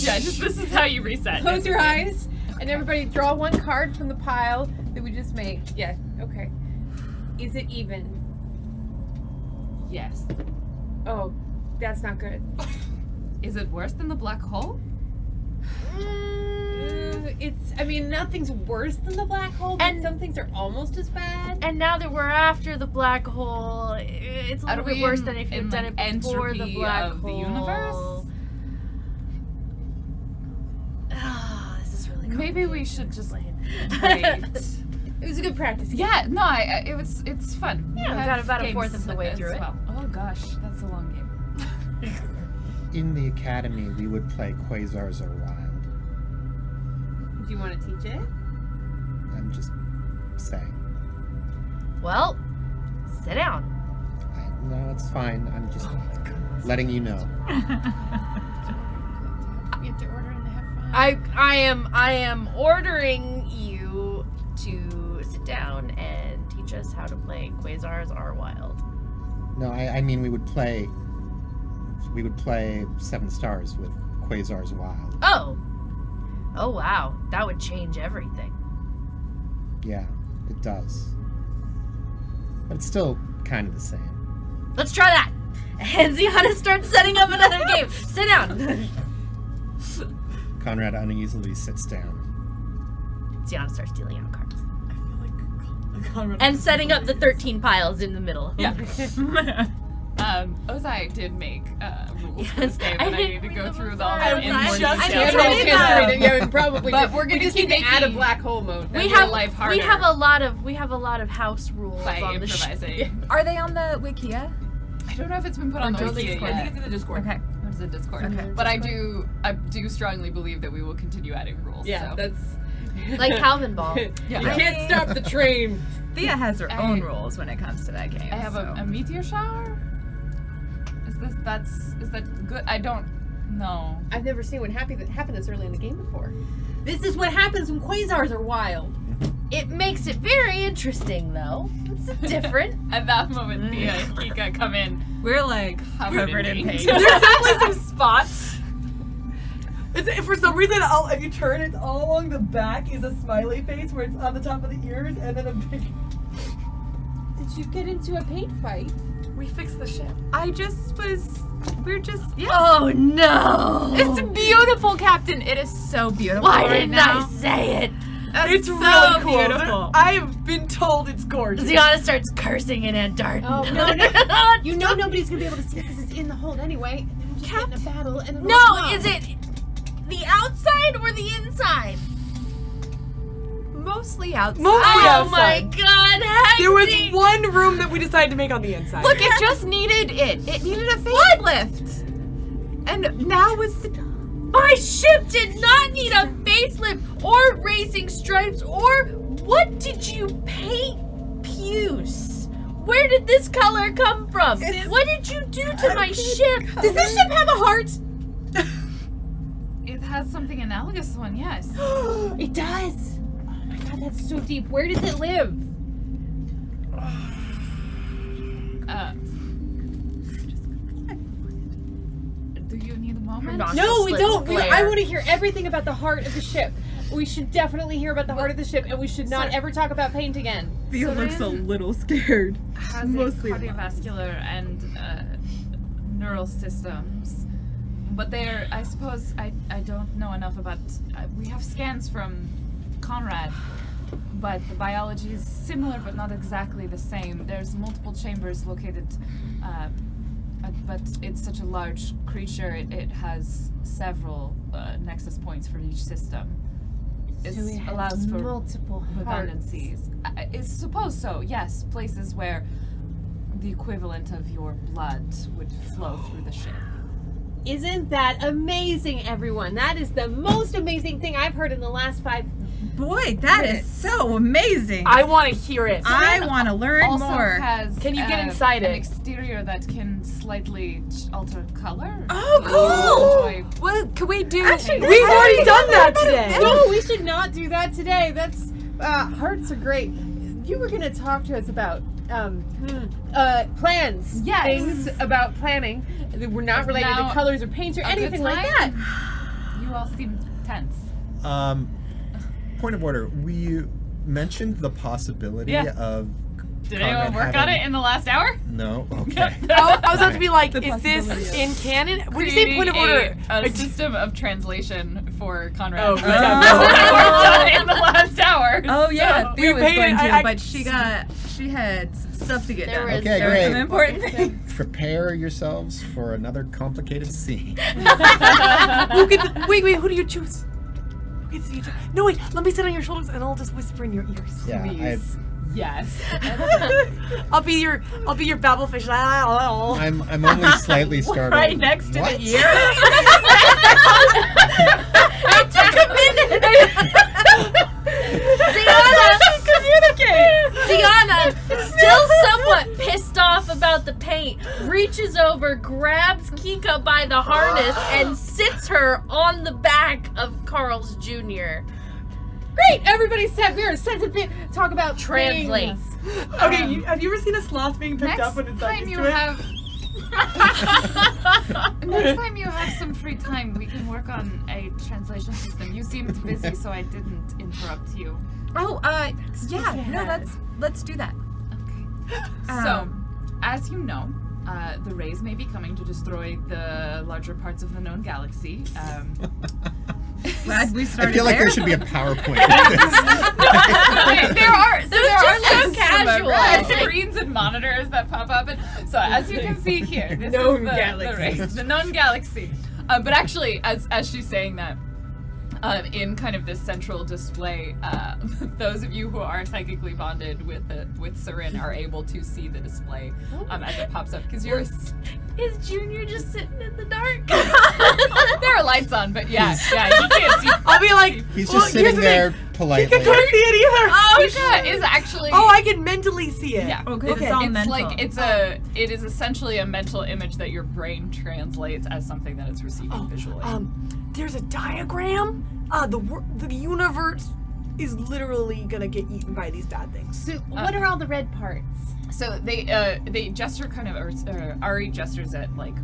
Yeah, just this is how you reset. Close your eyes and everybody draw one card from the pile that we just made. Yeah, okay. Is it even? Yes. Oh, that's not good. Is it worse than the black hole? I mean, nothing's worse than the black hole, but And- some things are almost as bad. and now that we're after the black hole, it's a Are little bit we worse in- than if in, you'd done like, it before the entropy black of the hole. universe? Ah, this is really Maybe we complicated should to just explain. wait. It was a good practice. Yeah, no, it's fun. Yeah, we have got about a games fourth of the like way this through it. well. Oh gosh, that's a long game. In the academy, we would play Quasars Are Wild. Do you want to teach it? I'm just saying. Well, sit down. No, it's fine. I'm just letting you know. You have to order and have fun. I am ordering you to sit down and teach us how to play Quasars Are Wild. No, I mean we would play 7 stars with Quasars Wild. Oh wow, that would change everything. Yeah, it does. But it's still kind of the same. Let's try that. And Ziana starts setting up another game. Sit down. Conrad uneasily sits down. Ziana starts dealing out cards. And setting up the 13 piles in the middle. Yeah. Ozai did make rules for this game, I and I didn't need to read go them through as them well. in I more just detail. did Yeah, that. yeah, probably. But we're gonna we just keep need to add a making- black hole mode. We Make have your life harder. we have a lot of house rules by on the improvising. Are they on the Wikia? I don't know if it's been put on the wiki Discord. I think yet. it's in the Discord. Okay. What is it, Discord? Okay. But I do strongly believe that we will continue adding rules. Yeah, so. that's like Calvin Ball. Yeah. You can't stop the train. Thea has her I- own rules when it comes to that game. I have so. a meteor shower. Is that good? I don't know. I've never seen what happened this early in the game before. This is what happens when quasars are wild. It makes it very interesting though. It's different. At that moment, Thea and Kika come in. We're like Covered in paint. There's definitely some spots. For some reason, if you turn, it's all along the back is a smiley face where it's on the top of the ears, and then a big. Did you get into a paint fight? We fixed the ship. We're just, yeah. Oh no! It's beautiful, Captain. It is so beautiful. Why right didn't now. I say it? That's It's so really cool. beautiful. I've been told it's gorgeous. Ziana starts cursing in Aunt Darton. Oh, no, You know nobody's gonna be able to see it because it's in the hold anyway. And then we'll just get in a battle and it'll No, come. is it the outside or the inside? Mostly outside. Mostly Oh my outside. god, There was hectic. one room that we decided to make on the inside. Look, it just needed it. It needed a facelift. And now was the My ship did not need a facelift or racing stripes or what did you paint, Puce? Where did this color come from? What did you do to my ship? Does this ship have a heart? It has something analogous to one, yes. It does. my god, that's so deep. Where does it live? Do you need a moment? No, we Let's don't. flare. I want to hear everything about the heart of the ship. We should definitely hear about the heart of the ship, and we should not ever talk about paint again. Theo looks a little scared. Has Mostly a cardiovascular and neural systems, but they're, I suppose, I don't know enough about, we have scans from Conrad, but the biology is similar but not exactly the same. There's multiple chambers located, but it's such a large creature, it has several nexus points for each system. It So it has allows for multiple redundancies. I suppose so, yes. Places where the equivalent of your blood would flow through the ship. Isn't that amazing, everyone? That is the most amazing thing I've heard in the last 5 Boy, that is so amazing. I want to hear it. I want to learn Also more. has Can you get inside an it? exterior that can slightly alter color. Oh, cool! Enjoy. What can we do? Actually, We've already done that today. No, we should not do that today. That's hearts are great. You were gonna talk to us about plans. Yes. Things about planning that were not related Now, to colors or paints or a good anything like time? that. You all seem tense. Point of order. We mentioned the possibility Yeah. of. Did Conrad anyone work on having- it in the last hour? No. Okay. I was about to be like, The is this possibility in canon? When you say point of order, a system of translation for Conrad. Oh, We okay. worked on it in the last hour. Oh yeah, so- Theo was paid going it. to, I- but she had stuff to get There done. was- Okay, There were some great. important things. Prepare yourselves for another complicated scene. wait, who do you choose? Who gets to you choose? No, wait, let me sit on your shoulders and I'll just whisper in your ears. Yeah, Please. Yes. I'll be your babblefish. I'm only slightly startled. Right next to What? the ear. It took a minute. Ziana, still somewhat pissed off about the paint, reaches over, grabs Kika by the harness, and sits her on the back of Carl's Jr. Great, everybody's set. We're set to talk about Translate. things. Okay, have you ever seen a sloth being picked Next up when it's not time used you to it? have next time you have some free time, we can work on a translation system. You seemed busy, so I didn't interrupt you. Oh, yeah, no, let's do that. Okay. So, as you know, the rays may be coming to destroy the larger parts of the known galaxy. Glad we I started feel like there. there should be a PowerPoint of this. there are so casual. screens and monitors that pop up, and so as you can see here, this Known is the galaxy. rays, the known galaxy. But actually, as she's saying that, in kind of this central display, those of you who are psychically bonded with Sarin are able to see the display as it pops up, because you're. Is Junior just sitting in the dark? There are lights on, but yeah, you can't see. I'll be like, He's well, just here's sitting the there thing. politely. Kika can't see it either. Kika is actually. Oh, I can mentally see it. Yeah. Okay, it's all It's mental. like it is essentially a mental image that your brain translates as something that it's receiving visually. There's a diagram. The universe is literally gonna get eaten by these bad things. So, what are all the red parts? So they gesture kind of, or Ari gestures at like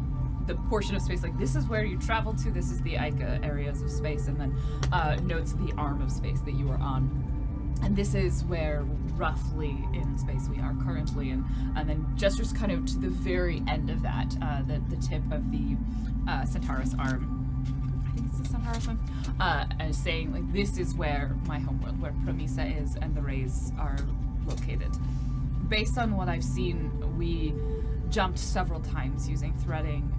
the portion of space, like this is where you travel to. This is the Ica areas of space, and then notes the arm of space that you are on. And this is where roughly in space we are currently, and then gestures kind of to the very end of that, the tip of the Centaurus arm. I think it's the Centaurus arm. And saying like this is where my homeworld, where Promisa is, and the rays are located. Based on what I've seen, we jumped several times using threading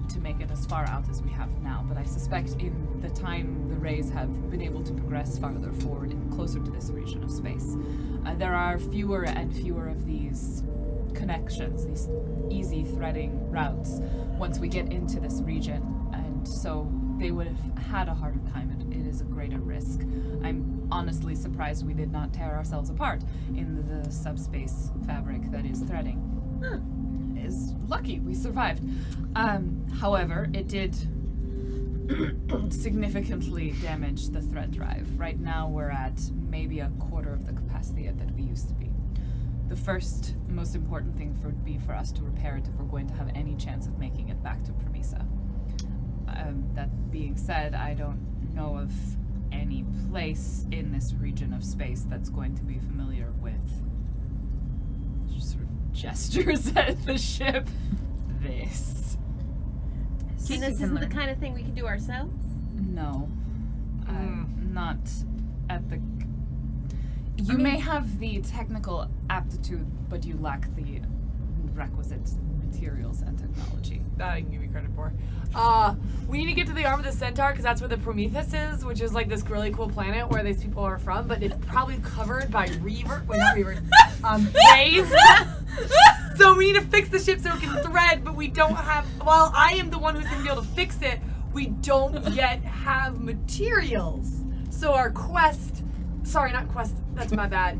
to make it as far out as we have now, but I suspect in the time the rays have been able to progress farther forward and closer to this region of space, there are fewer and fewer of these connections, these easy threading routes once we get into this region, and so they would have had a harder time. It is a greater risk. I'm honestly surprised we did not tear ourselves apart in the subspace fabric that is threading. Is lucky we survived. However, it did significantly damage the thread drive. Right now we're at maybe a quarter of the capacity that we used to be. The first most important thing would be for us to repair it if we're going to have any chance of making it back to Promisa. That being said, I don't know of any place in this region of space that's going to be familiar with just sort of gestures at the ship. This. So this isn't the kind of thing we can do ourselves? No. Not at the... You may have the technical aptitude, but you lack the requisite materials and technology. That I can give you credit for. We need to get to the arm of the Centaur because that's where the Prometheus is, which is like this really cool planet where these people are from, but it's probably covered by rays. So we need to fix the ship so it can thread, but we don't have, while I am the one who's going to be able to fix it, we don't yet have materials. So our quest, sorry, not quest, that's my bad.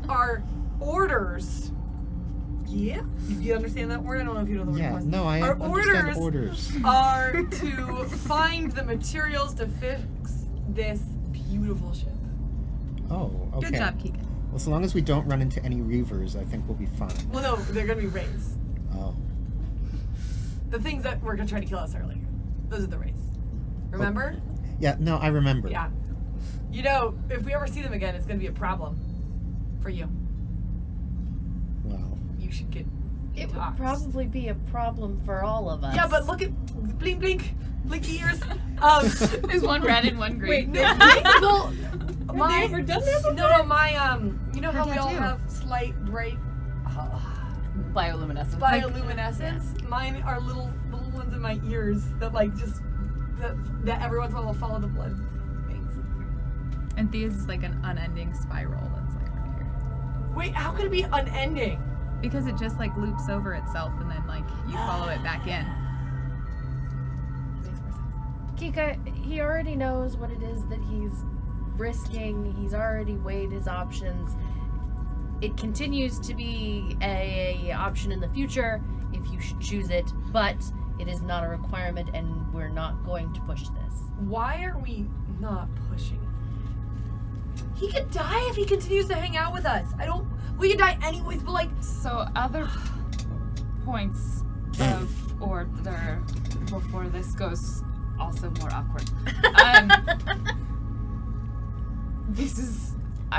Our orders, yeah? You understand that word? I don't know if you know the word. Yeah, quest. no, I Our understand orders. are to find the materials to fix this beautiful ship. Oh, okay. Good job, Keegan. Well, so long as we don't run into any reavers, I think we'll be fine. Well, no, they're going to be rays. Oh. The things that were going to try to kill us earlier. Those are the rays. Remember? Yeah, no, I remember. Yeah. You know, if we ever see them again, it's going to be a problem for you. Well, You should get It would detoxed. probably be a problem for all of us. Yeah, but look at blink, blink, blinky ears. There's one red and one green. Well, my ever done that before? no, my you know how Her we all tattoo. have slight bright Bioluminescence. bioluminescence. Mine are little ones in my ears that like just that every once in a while will follow the blood veins. And Thea's is like an unending spiral that's like right here. Wait, how could it be unending? Because it just like loops over itself and then like you follow it back in. Makes more sense. Kika, he already knows what it is that he's risking. He's already weighed his options. It continues to be a option in the future if you should choose it, but it is not a requirement and we're not going to push this. Why are we not pushing? He could die if he continues to hang out with us. We could die anyways, but like, So other points of order before this goes also more awkward. This is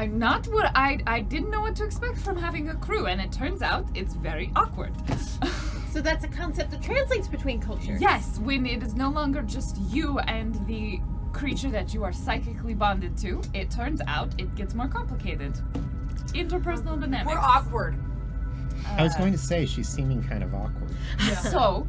not what I didn't know what to expect from having a crew, and it turns out it's very awkward. So that's a concept that translates between cultures. Yes, when it is no longer just you and the creature that you are psychically bonded to, it turns out it gets more complicated. Interpersonal dynamics. we're awkward. I was going to say she's seeming kind of awkward. So,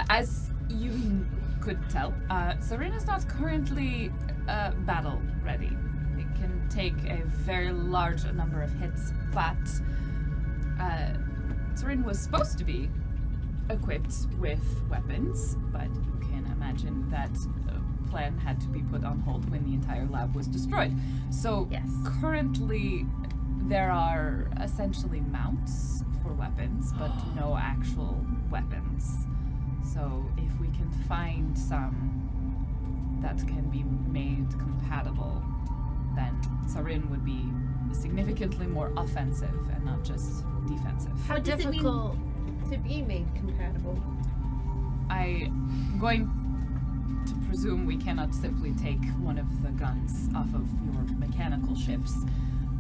as you could tell, Serena is not currently battle ready. It can take a very large number of hits, but Serena was supposed to be equipped with weapons, but you can imagine that plan had to be put on hold when the entire lab was destroyed. So Yes. currently there are essentially mounts for weapons, but no actual weapons. So if we can find some that can be made compatible, then Sarin would be significantly more offensive and not just defensive. How does it mean- difficult? To be made compatible. I'm going to presume we cannot simply take one of the guns off of your mechanical ships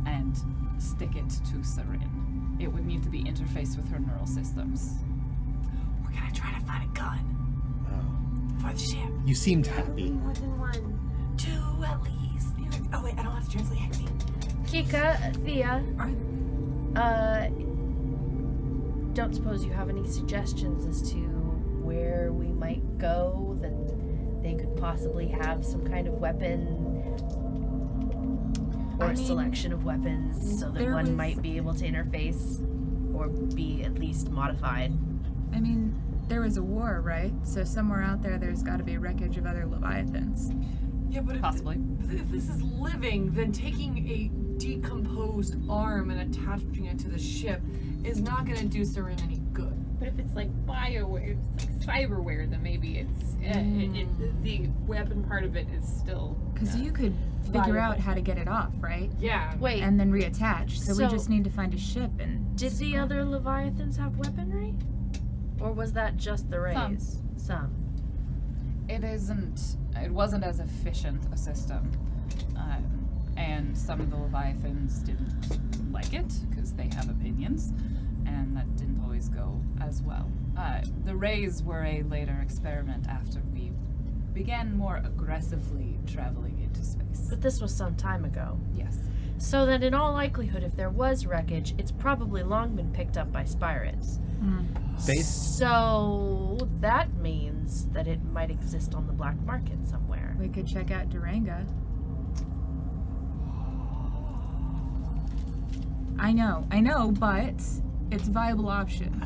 and stick it to Sarin. It would need to be interfaced with her neural systems. We're gonna try to find a gun Oh. for the ship. You seemed happy. More than one. 2 at least. Oh wait, I don't have to translate Hexy. Kika, Thea, don't suppose you have any suggestions as to where we might go that they could possibly have some kind of weapon or I a mean, selection of weapons so that there one was- might be able to interface or be at least modified? I mean, there was a war, right? So somewhere out there, there's got to be wreckage of other Leviathans. Yeah, but Possibly. if this is living, then taking a decomposed arm and attaching it to the ship is not gonna do Sarin any good. But if if it's like BioWare, it's like cyberware, then maybe it's the weapon part of it is still. Because you could figure viable. out how to get it off, right? Yeah. Wait, And then reattach. So we So- just need to find a ship and. did the other Leviathans have weaponry? Or was that just the rays? Some. It wasn't as efficient a system. And some of the Leviathans didn't like it because they have opinions, and that didn't always go as well. The rays were a later experiment after we began more aggressively traveling into space. But this was some time ago. Yes. So then in all likelihood, if there was wreckage, it's probably long been picked up by spirits. So that means that it might exist on the black market somewhere. We could check out Duranga. I know, but it's a viable option.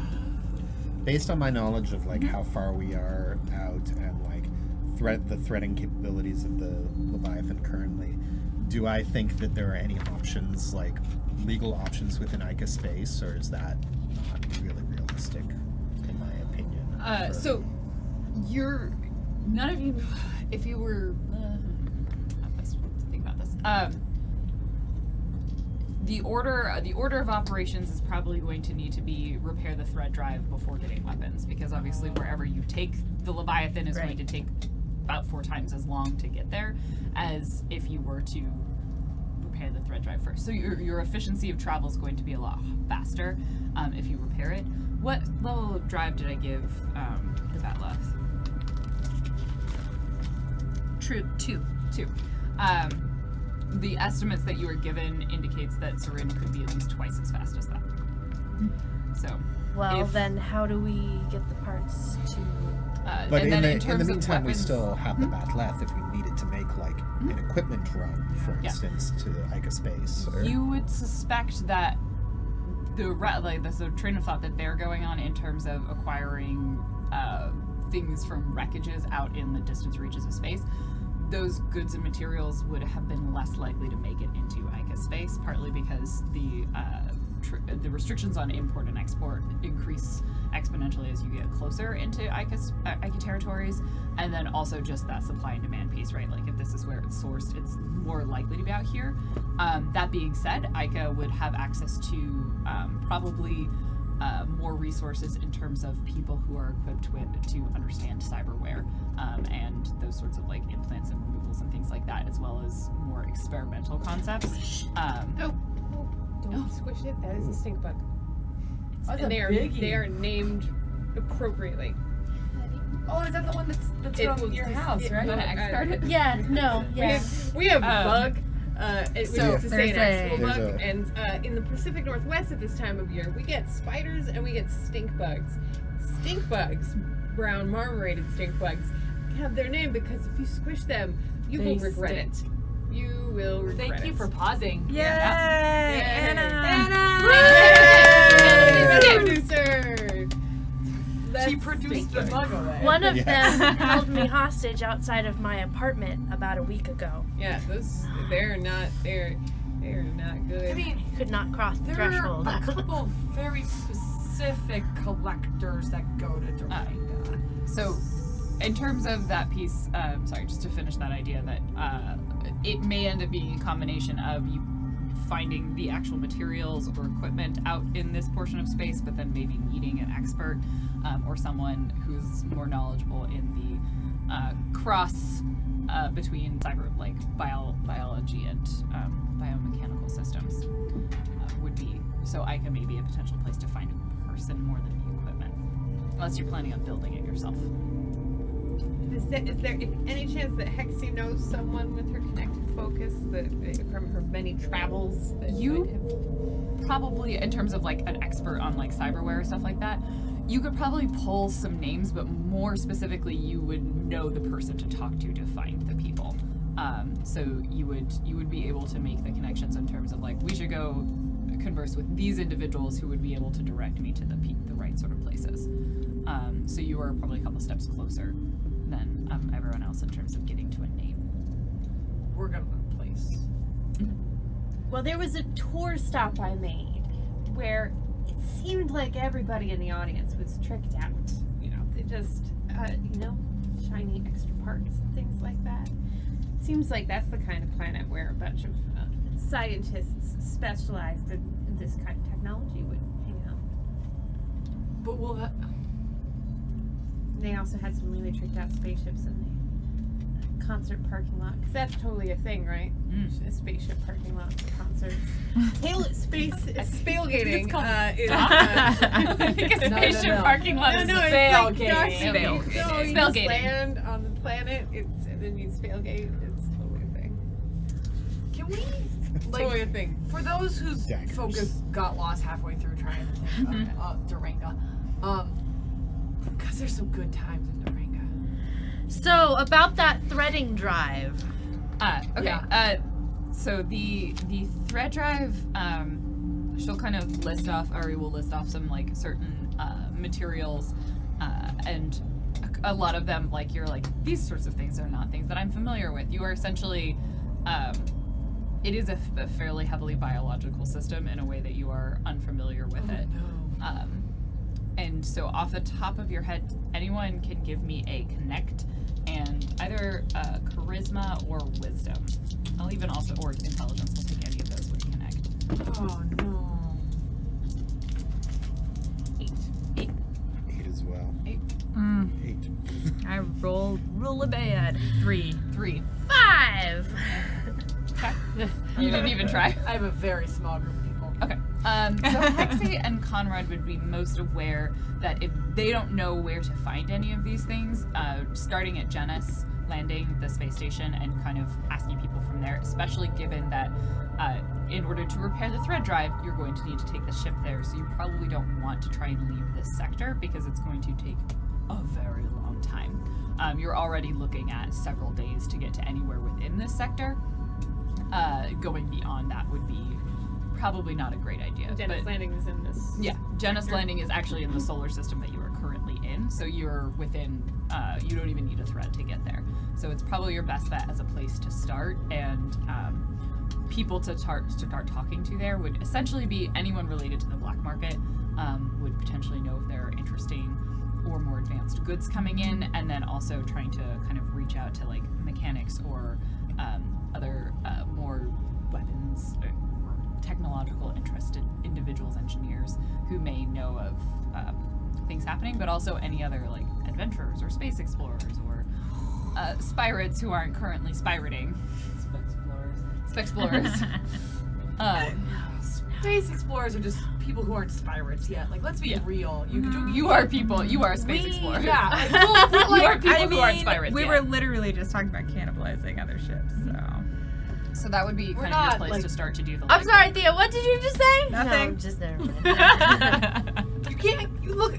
Based on my knowledge of like how far we are out and like the threading capabilities of the Leviathan currently, do I think that there are any options, like legal options within Ica space, or is that not really realistic, in my opinion? So you're none of you. If you were, let's think about this. The order of operations is probably going to need to be repair the thread drive before getting weapons, because obviously wherever you take the Leviathan is going to take about 4 times as long to get there as if you were to repair the thread drive first. So your efficiency of travel is going to be a lot faster if you repair it. What level of drive did I give the Bat'leth? True. 2. 2. The estimates that you were given indicates that Sarin could be at least twice as fast as that. So, Well, if- then how do we get the parts to... But and in then the terms of meantime, we weapons- still have the Bat'leth if we needed to make like an equipment run, for Yeah. instance, to Ica space. Or... You would suspect that the train of thought that they're going on in terms of acquiring things from wreckages out in the distant reaches of space, those goods and materials would have been less likely to make it into Ica space, partly because the restrictions on import and export increase exponentially as you get closer into Ica territories, and then also just that supply and demand piece, right? Like if this is where it's sourced, it's more likely to be out here. That being said, Ica would have access to probably more resources in terms of people who are equipped to understand cyberware and those sorts of like implants and removals and things like that, as well as more experimental concepts. Don't squish it. That is a stink bug. That's And a biggie. they are named appropriately. Oh, is that the one that's It from was your just- house, it- right? Yeah, no, yeah. We have bug, which So is to say an actual There's bug, and in the Pacific Northwest at this time of year, we get spiders and we get stink bugs. Stink bugs, brown marmorated stink bugs, have their name because if you squish them, you They will regret it. You will regret it. Thank you for pausing. Yay! Yay! Anna! Yay! Producer! She produced the bug away. One of Yeah. them held me hostage outside of my apartment about a week ago. Yeah, they're not good. I mean, Could not cross the there threshold. are a couple very specific collectors that go to Duranga. So, in terms of that piece, sorry, just to finish that idea that it may end up being a combination of you finding the actual materials or equipment out in this portion of space, but then maybe needing an expert or someone who's more knowledgeable in the cross between cyber, like biology and biomechanical systems would be. So Ica may be a potential place to find a person more than the equipment, unless you're planning on building it yourself. Is there any chance that Hexie knows someone with her connected focus from her many travels? That You might have... probably, in terms of like an expert on like cyberware or stuff like that, you could probably pull some names, but more specifically, you would know the person to talk to find the people. So you would be able to make the connections in terms of like, we should go converse with these individuals who would be able to direct me to the right sort of places. So you are probably a couple steps closer than everyone else in terms of getting to a name. We're gonna learn place. Well, there was a tour stop I made where it seemed like everybody in the audience was tricked out. You know, they just, shiny extra parts and things like that. Seems like that's the kind of planet where a bunch of scientists specialized in this kind of technology would hang out. But will that? They also had some really tricked out spaceships in the concert parking lot. Because that's totally a thing, right? A spaceship parking lot for concerts. Spalegating called- is... I think a spaceship parking lot is it's like spalegating. No, you just Spalegating. land on the planet, and then you spalgate. It's totally a thing. Can we? Totally a thing. For those whose Daggers. focus got lost halfway through trying to think about Duranga, because there's some good times in Duranga. So about that threading drive. Okay. Yeah. So the thread drive, she'll kind of list off, Ari will list off some like certain materials, and a lot of them, like you're like, these sorts of things are not things that I'm familiar with. You are essentially, it is a fairly heavily biological system in a way that you are unfamiliar with it. No. And so off the top of your head, anyone can give me a connect and either charisma or wisdom. I'll even also, or intelligence, I'll take any of those with connect. Oh no. 8 as well. 8 I roll a bad 3. 3. 5. Okay. You didn't even try. I have a very small group of people. Okay. So Hexie and Conrad would be most aware that if they don't know where to find any of these things, starting at Genis, landing the space station, and kind of asking people from there, especially given that in order to repair the thread drive, you're going to need to take the ship there, so you probably don't want to try and leave this sector because it's going to take a very long time. You're already looking at several days to get to anywhere within this sector. Going beyond that would be probably not a great idea. Dennis Landing is in this. Yeah, Genis Landing is actually in the solar system that you are currently in, so you're within, you don't even need a thread to get there. So it's probably your best bet as a place to start, and people to start talking to there would essentially be anyone related to the black market, would potentially know if there are interesting or more advanced goods coming in, and then also trying to kind of reach out to like mechanics or other more weapons or technological interested individuals, engineers who may know of things happening, but also any other like adventurers or space explorers or spirates who aren't currently spirating. Spexplorers. Space explorers are just people who aren't spirates yet. Like, let's be real. You are people. You are space explorers. Yeah. Like, we'll You are people who aren't spirates. We yet. were literally just talking about cannibalizing other ships, so. So that would be We're kind of not, the place like- to start to do the. I'm sorry, Thea. What did you just say? Nothing. No, just never mind.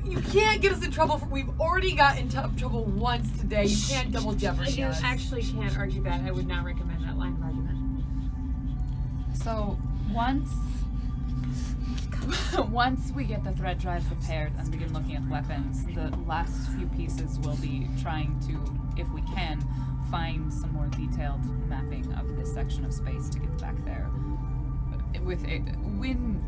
You can't get us in trouble. We've already got in trouble once today. You can't double jeopardy You us. actually can't argue that. I would not recommend that line of argument. So once we get the thread drive repaired and begin looking at weapons, the last few pieces will be trying to, if we can, find some more detailed mapping of this section of space to get back there. When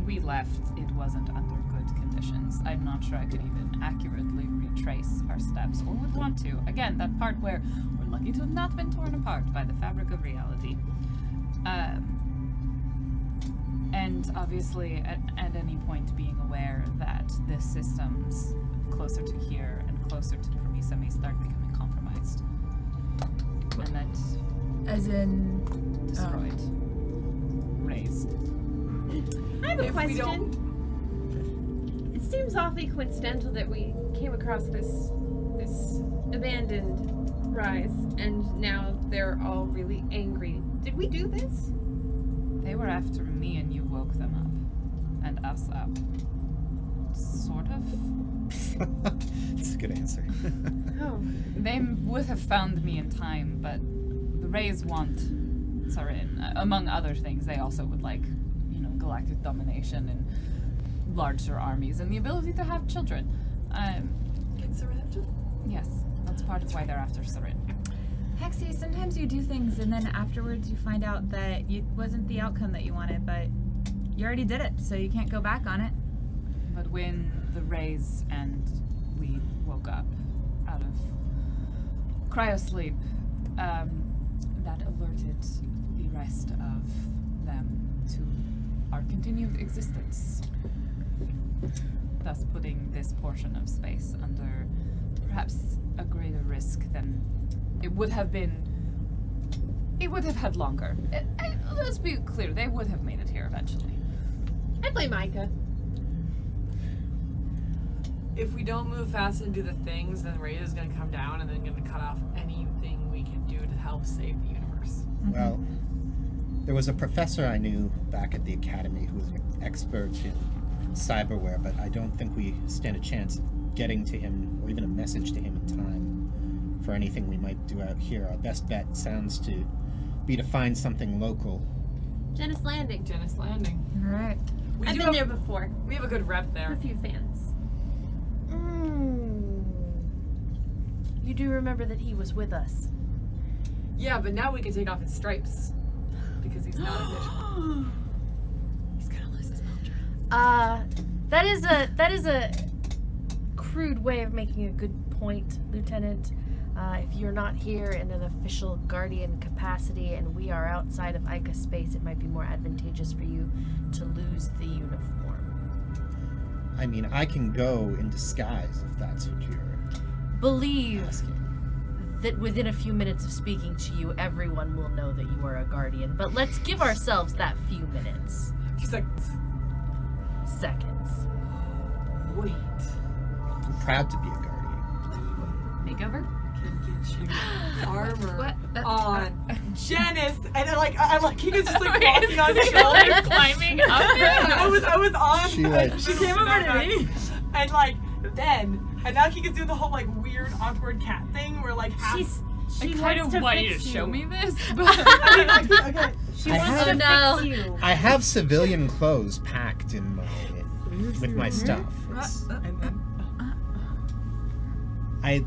we left, it wasn't under good conditions. I'm not sure I could even accurately retrace our steps, or would want to. Again, that part where we're lucky to have not been torn apart by the fabric of reality. And obviously, at any point, being aware that the systems closer to here and closer to Promisa may start becoming compromised. And that As in. destroyed. Raised. I have a If we question. It seems awfully coincidental that we came across this abandoned rise, and now they're all really angry. Did we do this? They were after me and you woke them up. And us up. Sort of. That's a good answer. Oh. They would have found me in time, but the Rays want Sarin. Among other things, they also would like, galactic domination and larger armies and the ability to have children. Yes, that's part of why they're after Sarin. Hexie, sometimes you do things and then afterwards you find out that it wasn't the outcome that you wanted, but you already did it, so you can't go back on it. when the rays and we woke up out of cryosleep, that alerted the rest of them to our continued existence, thus putting this portion of space under perhaps a greater risk than it would have been. It would have had longer. Let's be clear, they would have made it here eventually. I play Micah. If we don't move fast and do the things, then Ray is going to come down and then going to cut off anything we can do to help save the universe. Well, there was a professor I knew back at the academy who was an expert in cyberware, but I don't think we stand a chance of getting to him or even a message to him in time for anything we might do out here. Our best bet sounds to be to find something local. Janice Landing. Janice Landing. All right. I've been there before. We have a good rep there. A few fans. You do remember that he was with us. Yeah, but now we can take off his stripes because he's not official. He's gonna lose his Meldra. That is a crude way of making a good point, Lieutenant. If you're not here in an official Guardian capacity and we are outside of Ica space, it might be more advantageous for you to lose the uniform. I mean, I can go in disguise if that's what you're Believe asking. that within a few minutes of speaking to you, everyone will know that you are a Guardian. But let's give ourselves that few minutes. He's like, Seconds. wait. I'm proud to be a Guardian. Makeover? Can get you armor What? on Janice, and then I'm like, he was just like walking on his shoulder. They're climbing up. I was on. She, like- she came over to me, and now Kika's doing the whole like weird awkward cat thing where like half. I kind of want you to show me this, but Okay. She I wants have- to no. fix you. I have civilian clothes packed in my with my stuff. It's- I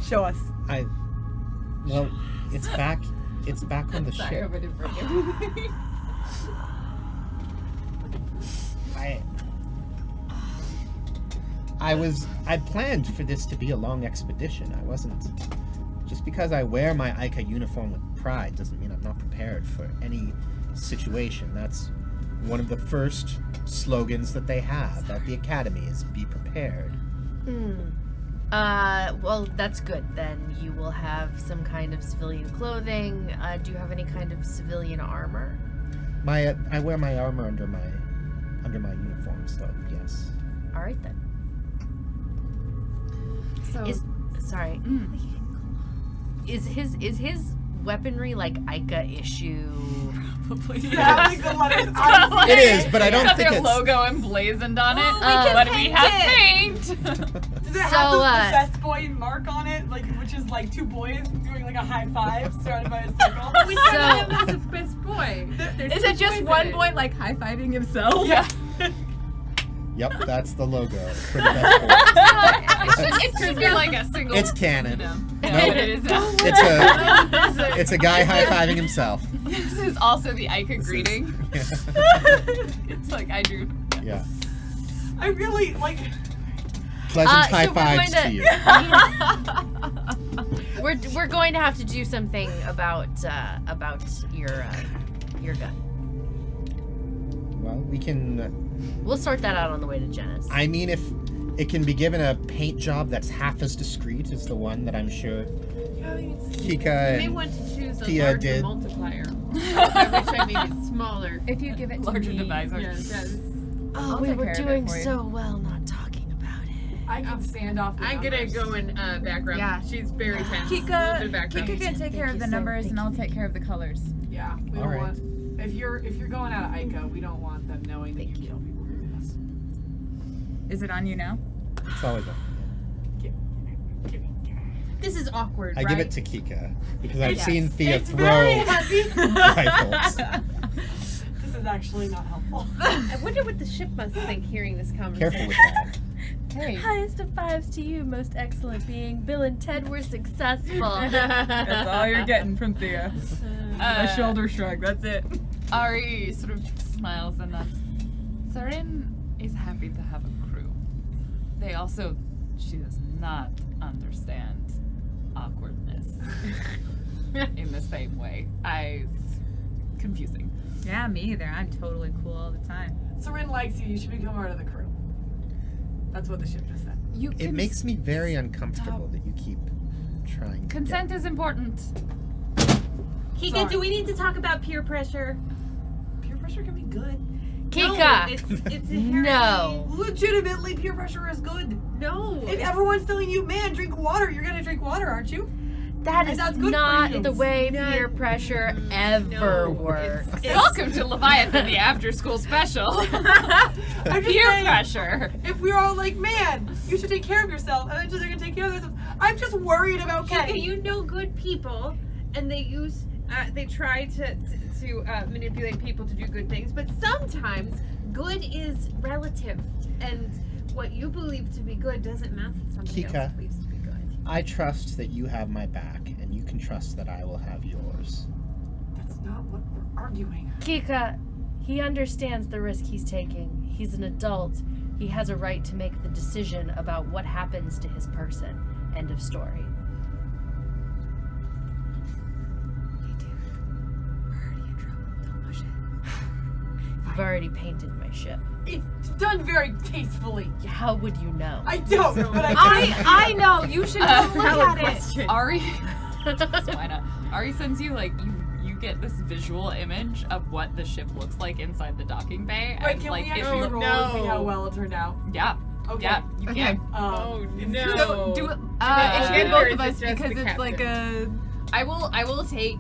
Show us. well, it's back on the sorry, ship. I didn't bring everything. I planned for this to be a long expedition. I wasn't. Just because I wear my Ica uniform with pride doesn't mean I'm not prepared for any situation. That's one of the first slogans that they have at the academy is be prepared. Well, that's good. Then you will have some kind of civilian clothing. Do you have any kind of civilian armor? I wear my armor under my uniform, so yes. All right then. So Sorry. Is his weaponry like Ica issue? probably Yeah, like the letters It's got, on like, It is, but I don't got think their it's. logo emblazoned on it. can But we paint have it. paint. Does it have So, the best boy mark on it, like which is like two boys doing like a high five surrounded by a circle? We So- said him as the best boy. Is it just one boy like high-fiving himself? Yeah. Yep, that's the logo for the best boy. It should be like a single. It's canon. No, No. but it is now. It's a guy high-fiving himself. This is also the Ica greeting. It's like I drew. Yeah. I really like. Pleasant So high we're fives going to you. We're going to have to do something about your gun. Well, we can. We'll sort that out on the way to Janice. I mean, if it can be given a paint job that's half as discreet as the one that I'm sure Kika You may and want to choose a Tia larger did. multiplier. I wish I made it smaller. If you give it to Larger me, divisor. Yes. Oh, I'll we take were care of it doing for you. so well not talking about it. I can stand off. The I'm gonna numbers. go in background. Yeah. She's very tense. Kika The background. can take Thank care you, of the sir. numbers, Thank and I'll you. take care of the colors. Yeah, we All don't right. want. If you're going out of Ica, we don't want them knowing that Thank you you. kill people with us. Is it on you now? It's always on. This is awkward, I right? give it to Kika because I've Yes. seen Thea It's throw very heavy. rifles. This is actually not helpful. I wonder what the ship must think hearing this conversation. Careful with that. Hey. Highest of fives to you, most excellent being. Bill and Ted were successful. That's all you're getting from Thea. A Uh, shoulder shrug. That's it. Ari sort of smiles and nods. Sarin is happy to have a crew. She does not understand awkwardness in the same way. Confusing. Yeah, me either. I'm totally cool all the time. Sarin likes you. You should become part of the crew. That's what the ship just said. It makes me very uncomfortable that you keep trying. Consent is important. Kika, Sorry. do we need to talk about peer pressure? Peer pressure can be good. Kika. It's No. Legitimately, peer pressure is good. No. If everyone's telling you, man, drink water, you're gonna drink water, aren't you? That And is that's good for not you. the way peer pressure ever works. Welcome to Leviathan, the after-school special. I'm just Peer saying, pressure. if we're all like, man, you should take care of yourself, eventually they're gonna take care of themselves. I'm just worried about Kika, Kenny. you know good people, and they use, they try to manipulate people to do good things, but sometimes good is relative, and what you believe to be good doesn't match what somebody Kika. else believes to be good. I trust that you have my back, and you can trust that I will have yours. That's not what we're arguing. Kika, he understands the risk he's taking. He's an adult. He has a right to make the decision about what happens to his person. End of story. I've already painted my ship. It's done very tastefully. How would you know? I don't, but I know. You should go look at it. Ari, why not? Ari sends you you get this visual image of what the ship looks like inside the docking bay. Wait, and can like we if actually you roll to see how well it turned out? yeah. Okay. Yeah, you Okay. can. So, do it. it It should or both is of it us just because the it's like a. I will take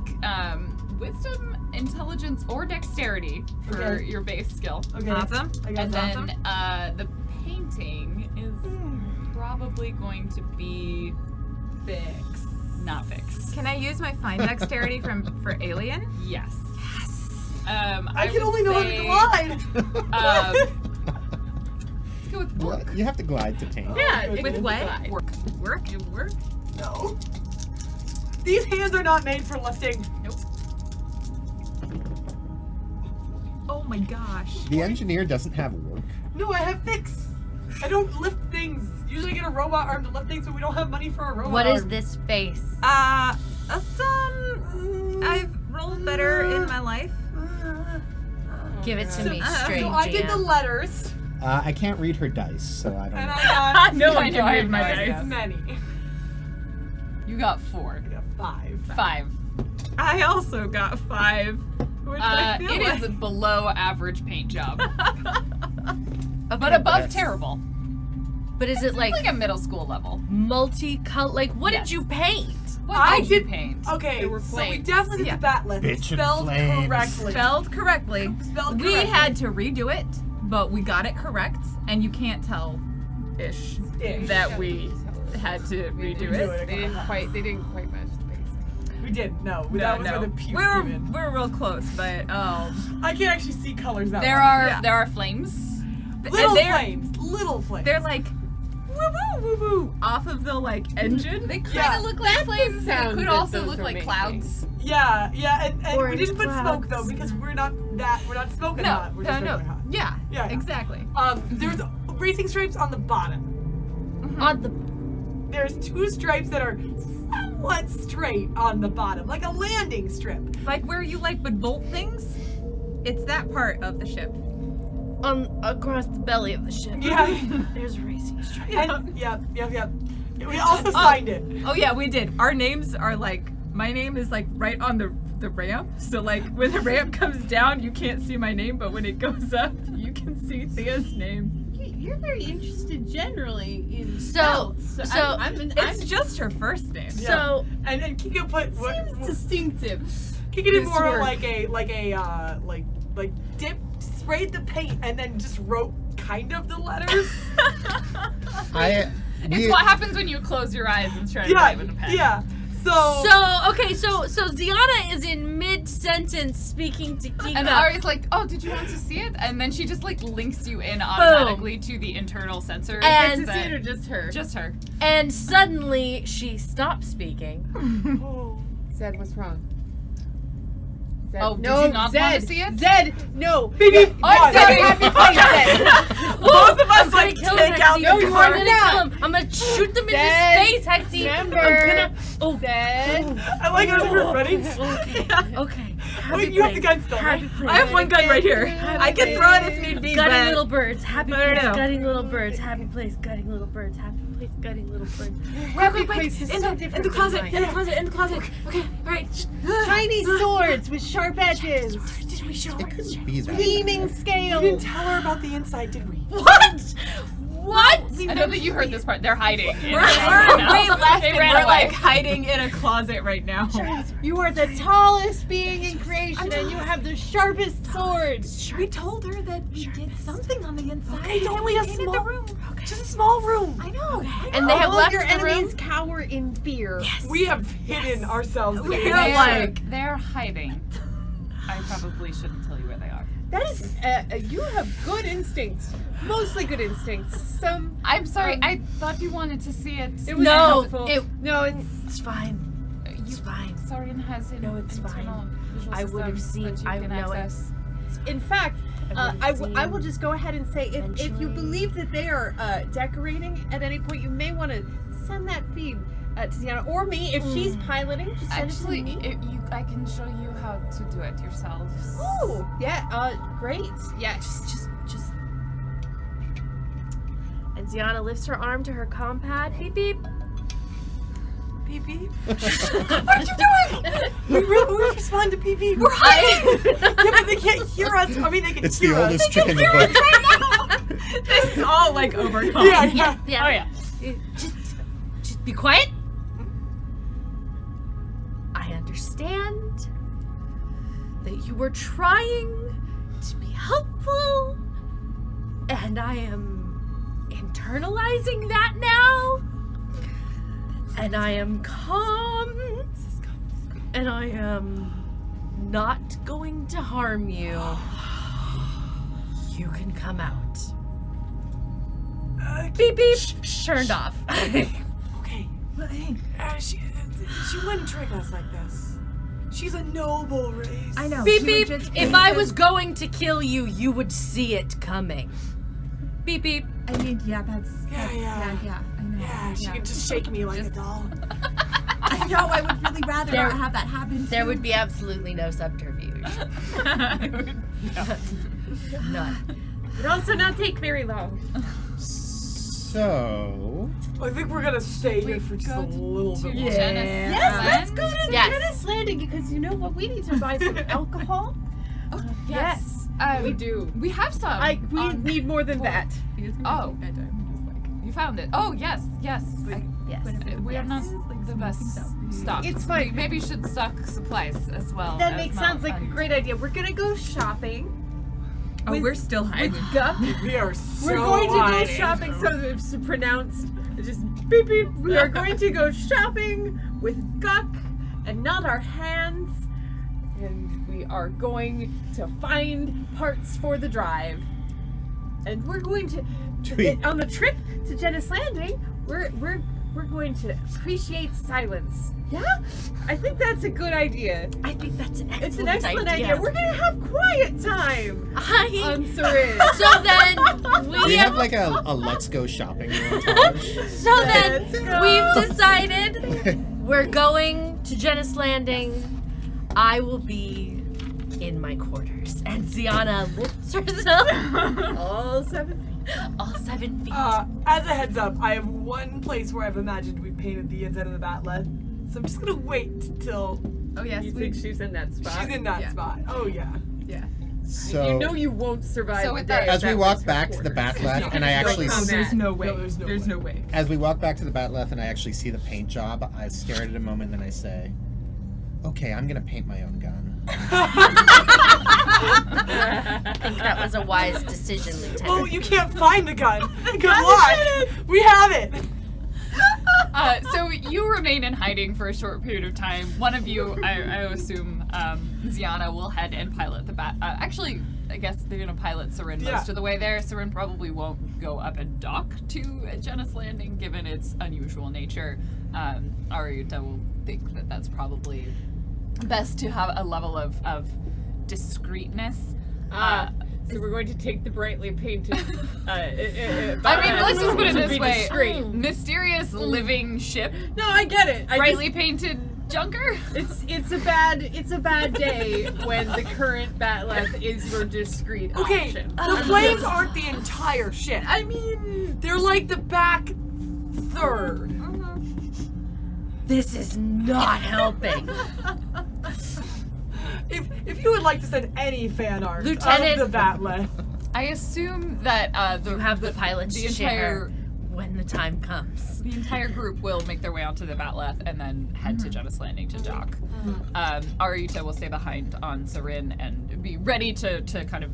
wisdom, intelligence, or dexterity for Okay. your base skill. Okay. Awesome. I got And awesome. then the painting is probably going to be Fix. not fixed. Can I use my fine dexterity for alien? Yes. I can would only know say, how to glide. Let's go with work. What? You have to glide to paint. Yeah, goodness. with what? Work. Work? No. These hands are not made for lifting. Nope. Oh my gosh. The engineer doesn't have work. No, I have fix. I don't lift things. Usually I get a robot arm to lift things, but we don't have money for a robot What arm. is this face? I've rolled better in my life. Give it to me straight, So I did the Jan. letters, I can't read her dice, so I don't and know. I got No I one know, can I read my know, I dice. know. many. You got 4. I got 5. 5. I also got 5. Which I feel It like... is a below average paint job, Okay, but above Yes. terrible. But is it It's like like a middle school level. multicolored? Like, what Yes. did you paint? What I did you did- paint? Okay, There were so we flames. definitely did Yeah. the bat lift. Bitch and Spelled flames. correctly. Spelled correctly. Spelled We correctly. had to redo it, but we got it correct, and you can't tell ish Ish. that we had to redo it. They didn't quite match the base. We did. No, that was where the puke we were came in. real close, but I can't actually see colors that There well. are flames. Little they're- flames. Little flames. they're like woo woo woo woo off of the like engine. They kind of Yeah. look like flames. They sound could that also those look were like making. clouds. Yeah, and we Orange didn't put smoke though clouds. because we're not smoking hot. We're just regular hot. Yeah, Yeah. exactly. There's racing stripes on the bottom. On the There's 2 stripes that are somewhat straight on the bottom, like a landing strip. Like where you like would bolt things. It's that part of the ship. across the belly of the ship. Yeah. There's a racing stripe. And yep. We also signed it. Oh yeah, we did. Our names are like my name is like right on the ramp. So like when the ramp comes down, you can't see my name, but when it goes up, you can see Thea's name. You're very interested generally in So- spells. so- I'm It's just her first name. So And Kika put seems distinctive. Kika did this more work. like dip, sprayed the paint, and then just wrote kind of the letters. It's what happens when you close your eyes and try to write with a pen. Yeah. So So Ziana is in mid-sentence speaking to Kika. And Ari's like, oh, did you want to see it? And then she just like links you in automatically to the internal sensor. And- To see it or just her? just her. And suddenly she stops speaking. Said what's wrong? Oh, no, did you not Zed, want to see it? Zed, no. Baby, I'm sorry. Happy place, Zed. Both of us I'm like gonna kill take him, out Hexy. No, the you car. are I'm not. gonna kill him. I'm gonna shoot them in Zed, his face, Hexy. remember. I'm gonna. Oh, Zed. I like how we're running. okay. Wait, you have the gun still, right? Happy I have one gun right here. I can throw it if need be, Gutting but... little birds, happy I don't place, know. gutting little birds, happy place, gutting little birds, happy place, gutting little birds. Happy place is so different. In the closet, than in the mine. closet, in the closet. Okay, alright. Tiny swords with sharp edges. Did we show her? It couldn't be that. Gleaming We didn't scales. tell her about the inside, did we? What? What? I know that you heard this part. They're hiding. in We're the closet now. way left They and ran we're away. like hiding in a closet right now. You are the tallest being in creation, and you have the sharpest swords. We told her that we did something on the inside. Okay, it's only a Painted small the room. Just a small room. I know. And they have All left your the enemies room. cower in fear. We have hidden ourselves. in the We inside. have, like- They're hiding. I probably shouldn't tell you where they are. That is, you have good instincts. Mostly good instincts. Some. I'm sorry. I thought you wanted to see it. It was No, helpful. it- No, it's. It's fine. It's fine. Sorin has No, it's internal visual I would have systems seen- that I you can know it. access. In fact, I will just go ahead and say if you eventually. believe that they are decorating at any point, you may want to send that feed to Deanna or me if she's piloting. Just send Actually, it to me. I can show you how to do it yourselves. Oh, yeah. Great. Yeah. Just. And Ziana lifts her arm to her compad. Beep beep. Beep beep. What are you doing? We respond to beep beep. We're hiding. Yeah, but they can't hear us. I mean, they can It's the hear us. oldest trick in the book. This is all like overcome. Yeah, yeah. Yeah. Oh yeah. Just be quiet. I understand that you were trying to be helpful, and I am internalizing that now. And I am calm, and I am not going to harm you. You can come out. Beep beep. Turned off. Okay. She wouldn't trick us like this. She's a noble race. I know. Beep she would beep. just If be I so- was going to kill you, you would see it coming. Beep beep. I mean, yeah, that's. Yeah, that's yeah. I know. Yeah, she could just shake me like a doll. I know. I would really rather There- not have that happen. There too. would be absolutely no subterfuge. None. But also not take very long. So, I think we're gonna stay here for just a little bit longer. Yes, let's go to Yes. Dennis Landing because you know what? We need to buy some alcohol. Yes. We do. We have some. We on- need more than that. Oh. You found it. Oh yes, yes. Yes. We are not the best stock. It's fine. We maybe should stock supplies as well. That as makes not sounds like a great idea. We're gonna go shopping. Oh, we're still hiding. Gup. We are so We're going to go hiding. shopping, so it's pronounced. It's just beep beep. We are going to go shopping with Guck and not our hands. And we are going to find parts for the drive. And we're going to on the trip to Genis Landing, we're going to appreciate silence. Yeah? I think that's a good idea. I think that's an excellent It's an excellent idea. We're gonna have quiet time on Cerise. So then we we have have. like a let's go shopping montage. So then Let's go. we've decided we're going to Genis Landing. I will be in my quarters, and Ziana lifts herself All 7 feet. all 7 feet. As a heads up, I have one place where I've imagined we painted the inside of the Batlet. So I'm just gonna wait till Oh yes, You we. think she's in that spot? she's in that spot. Oh yeah. Yeah. So, You know you won't survive So the with day. that- as we that walk was her back to the quarters. Batleth, and I actually Oh, There's no way. No, there's no There's way. no way. as we walk back to the Batleth, and I actually see the paint job, I stare at it a moment, and I say, "Okay, I'm gonna paint my own gun." I think that was a wise decision, Lieutenant. Oh, you can't find the gun. Good luck. We have it. So you remain in hiding for a short period of time. One of you, I assume, Ziana, will head and pilot the bat. Actually, I guess they're gonna pilot Sarin Yeah. most of the way there. Sarin probably won't go up and dock to Genis Landing, given its unusual nature. Ariuta will think that that's probably best to have a level of discreetness. So we're going to take the brightly painted. I mean, let's just put it this way: mysterious living ship, No, I get it. brightly painted junker. It's a bad day when the current Batleth is your discreet Okay, option. the flames aren't the entire ship. I mean, They're like the back third. This is not helping. If you would like to send any fan art Lieutenant- of the Batleth, I assume that You have the pilot's the chair entire when the time comes. the entire group will make their way onto the Batleth and then head to Genis Landing to dock. Aryuta will stay behind on Sarin and be ready to kind of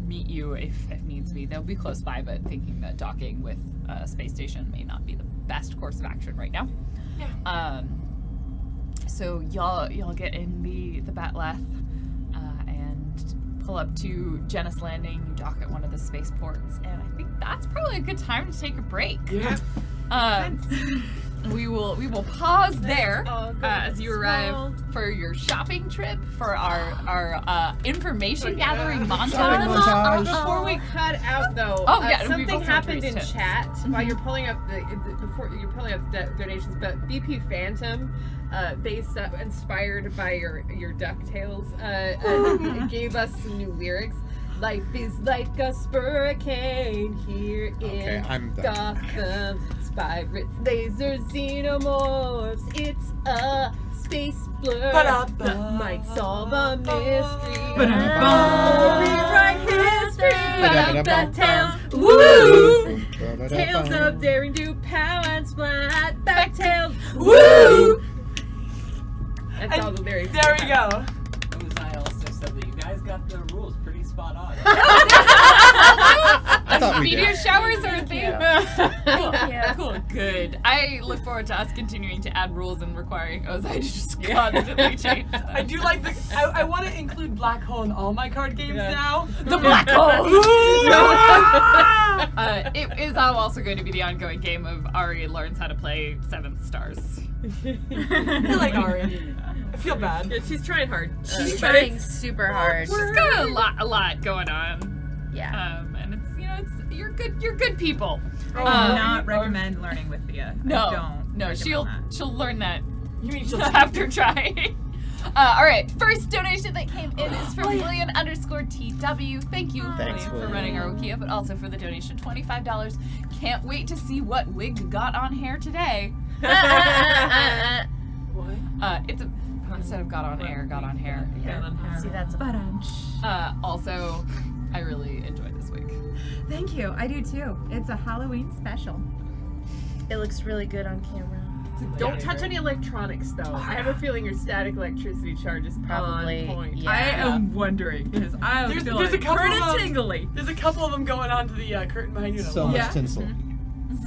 meet you if needs be. They'll be close by, but thinking that docking with a space station may not be the best course of action right now. Yeah. So y'all get in the Batleth and pull up to Genis Landing. You dock at one of the spaceports, and I think that's probably a good time to take a break. yeah. We will pause there as you arrive for your shopping trip for our information gathering montage. before we cut out though, Oh, yeah, we something both have happened in tips. chat while you're pulling up before you're pulling up the donations. But BP Phantom, inspired by your DuckTales, gave us some new lyrics. Life is like a spurricane here Okay, in I'm done. Gotham. Spirates, lasers, xenomorphs. It's a space blur Ba-da-ba. that might solve a mystery. Ba-da-ba. Rewrite history. Ba-da-ba-da-ba. Tales, woo! Tales Ba-da-ba. of daring do, power and splat. Back tales, Woo! That's all the lyrics. There we go. Ozai also said that you guys got the rules pretty spot on. I thought we Meteor did. showers are a thing. Yeah. Cool, good. I look forward to us continuing to add rules and requiring Ozai to just constantly change them. I do like the. I want to include Black Hole in all my card games now. The black hole. Ah! It is also going to be the ongoing game of Ari learns how to play Seventh Stars. I like Ari. I feel bad. Yeah, she's trying hard. She's But trying super hard. She's got a lot going on. Yeah. And it's you're good people. I would not recommend learning with Thea. I No, don't no, recommend she'll learn that You mean she'll after trying. All right, first donation that came in is from William_TW. Thank you, Thanks, William, for William. running our Wikia, but also for the donation, $25. Can't wait to see what wig got on hair today. What? It's a instead of got on air, got on hair. Yeah. See, that's a Also, I really enjoyed this wig. Thank you. I do too. It's a Halloween special. It looks really good on camera. don't touch any electronics though. I have a feeling your static electricity charge is Probably, on point. yeah. I am wondering because I There's- feel there's like a couple pretty of them. tingly. There's a couple of them going on to the curtain behind you. So much Yeah. tinsel.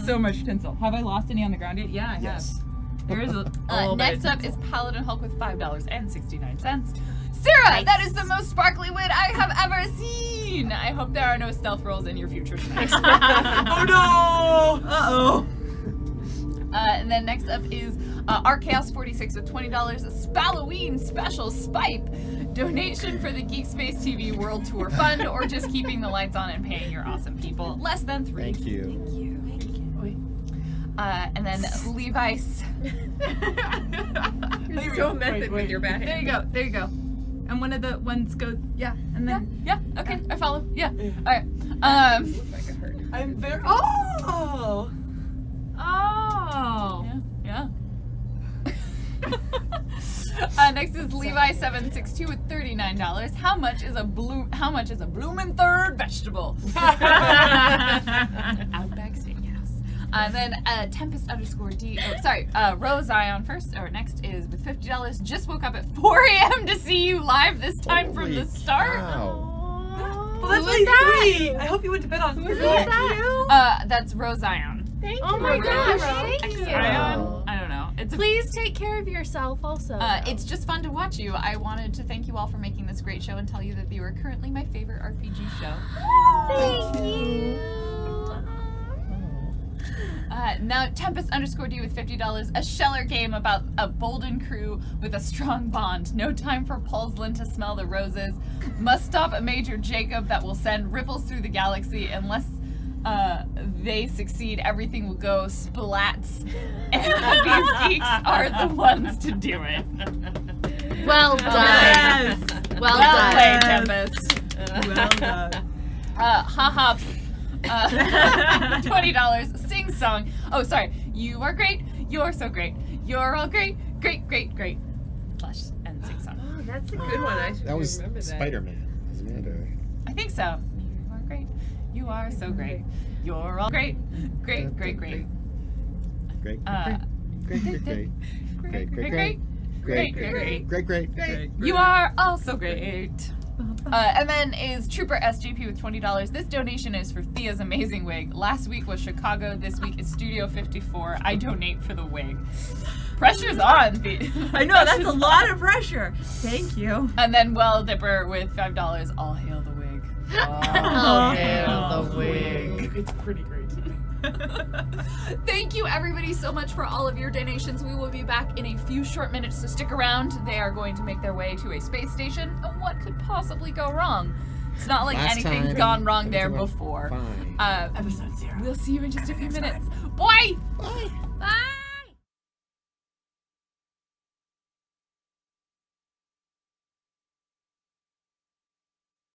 So much tinsel. Have I lost any on the ground yet? Yeah, I have. Yes. There is a little bit Next of up is Paladin Hulk with $5.69. Sarah, that is the most sparkly wig I have ever seen. I hope there are no stealth rolls in your future tonight. Oh no! Uh-oh. And then next up is Archaos46 with $20. A Spalloween special Spipe donation for the GeekSpaceTV World Tour Fund, or just keeping the lights on and paying your awesome people. Less than 3. Thank you. And then Levi's. You're so method with your back. There you go. There you go. And one of the ones goes, yeah, and then Yeah. Okay. I follow. Yeah. Yeah. All right. Like a hurt. I'm very. Oh! oh, Yeah. Next is Levi762 with $39. How much is a bloomin' third vegetable? Outback Steakhouse. Then Tempest_D. Rose Zion first or next is with $50. Just woke up at 4 a.m. to see you live this time from the Holy start. cow. Well, that's really sweet. I hope you went to bed on. Who is That's Rose Zion. Thank Oh you. my Rose. gosh, thank you. Zion? I don't know. It's a Please take care of yourself also. It's just fun to watch you. I wanted to thank you all for making this great show and tell you that you are currently my favorite RPG show. Thank you. Now Tempest_D with $50. A Scheller game about a Bolden crew with a strong bond. No time for Pulslin to smell the roses. Must stop a Major Jacob that will send ripples through the galaxy. Unless they succeed, everything will go splats. And these geeks are the ones to do it. Well done. Well Well done. played, Tempest. Well done. Haha. $20. Sing song. Oh, sorry. You are great. You're so great. You're all great. Great, great, great. Flush and sing song. Oh, that's a good one. I should That was remember that. Spider-Man, isn't it? I think so. You are great. You are so great. You're all great. Great, great, great. Great. Great, Great. Great. great, Great. great, Great. Great. Great. Great. You are also great. And then is Trooper SGP with $20. This donation is for Thea's amazing wig. Last week was Chicago. This week is Studio 54. I donate for the wig. Pressure's on. I know, that's a lot of pressure. Thank you. And then Well Dipper with $5. All hail the wig. All hail the wig. It's pretty great. Thank you everybody so much for all of your donations. We will be back in a few short minutes, so stick around. They are going to make their way to a space station. And what could possibly go wrong? It's not like Last anything's time, gone wrong there everything went before. fine. Episode 0. We'll see you in just a few minutes. Bye! Bye. Bye.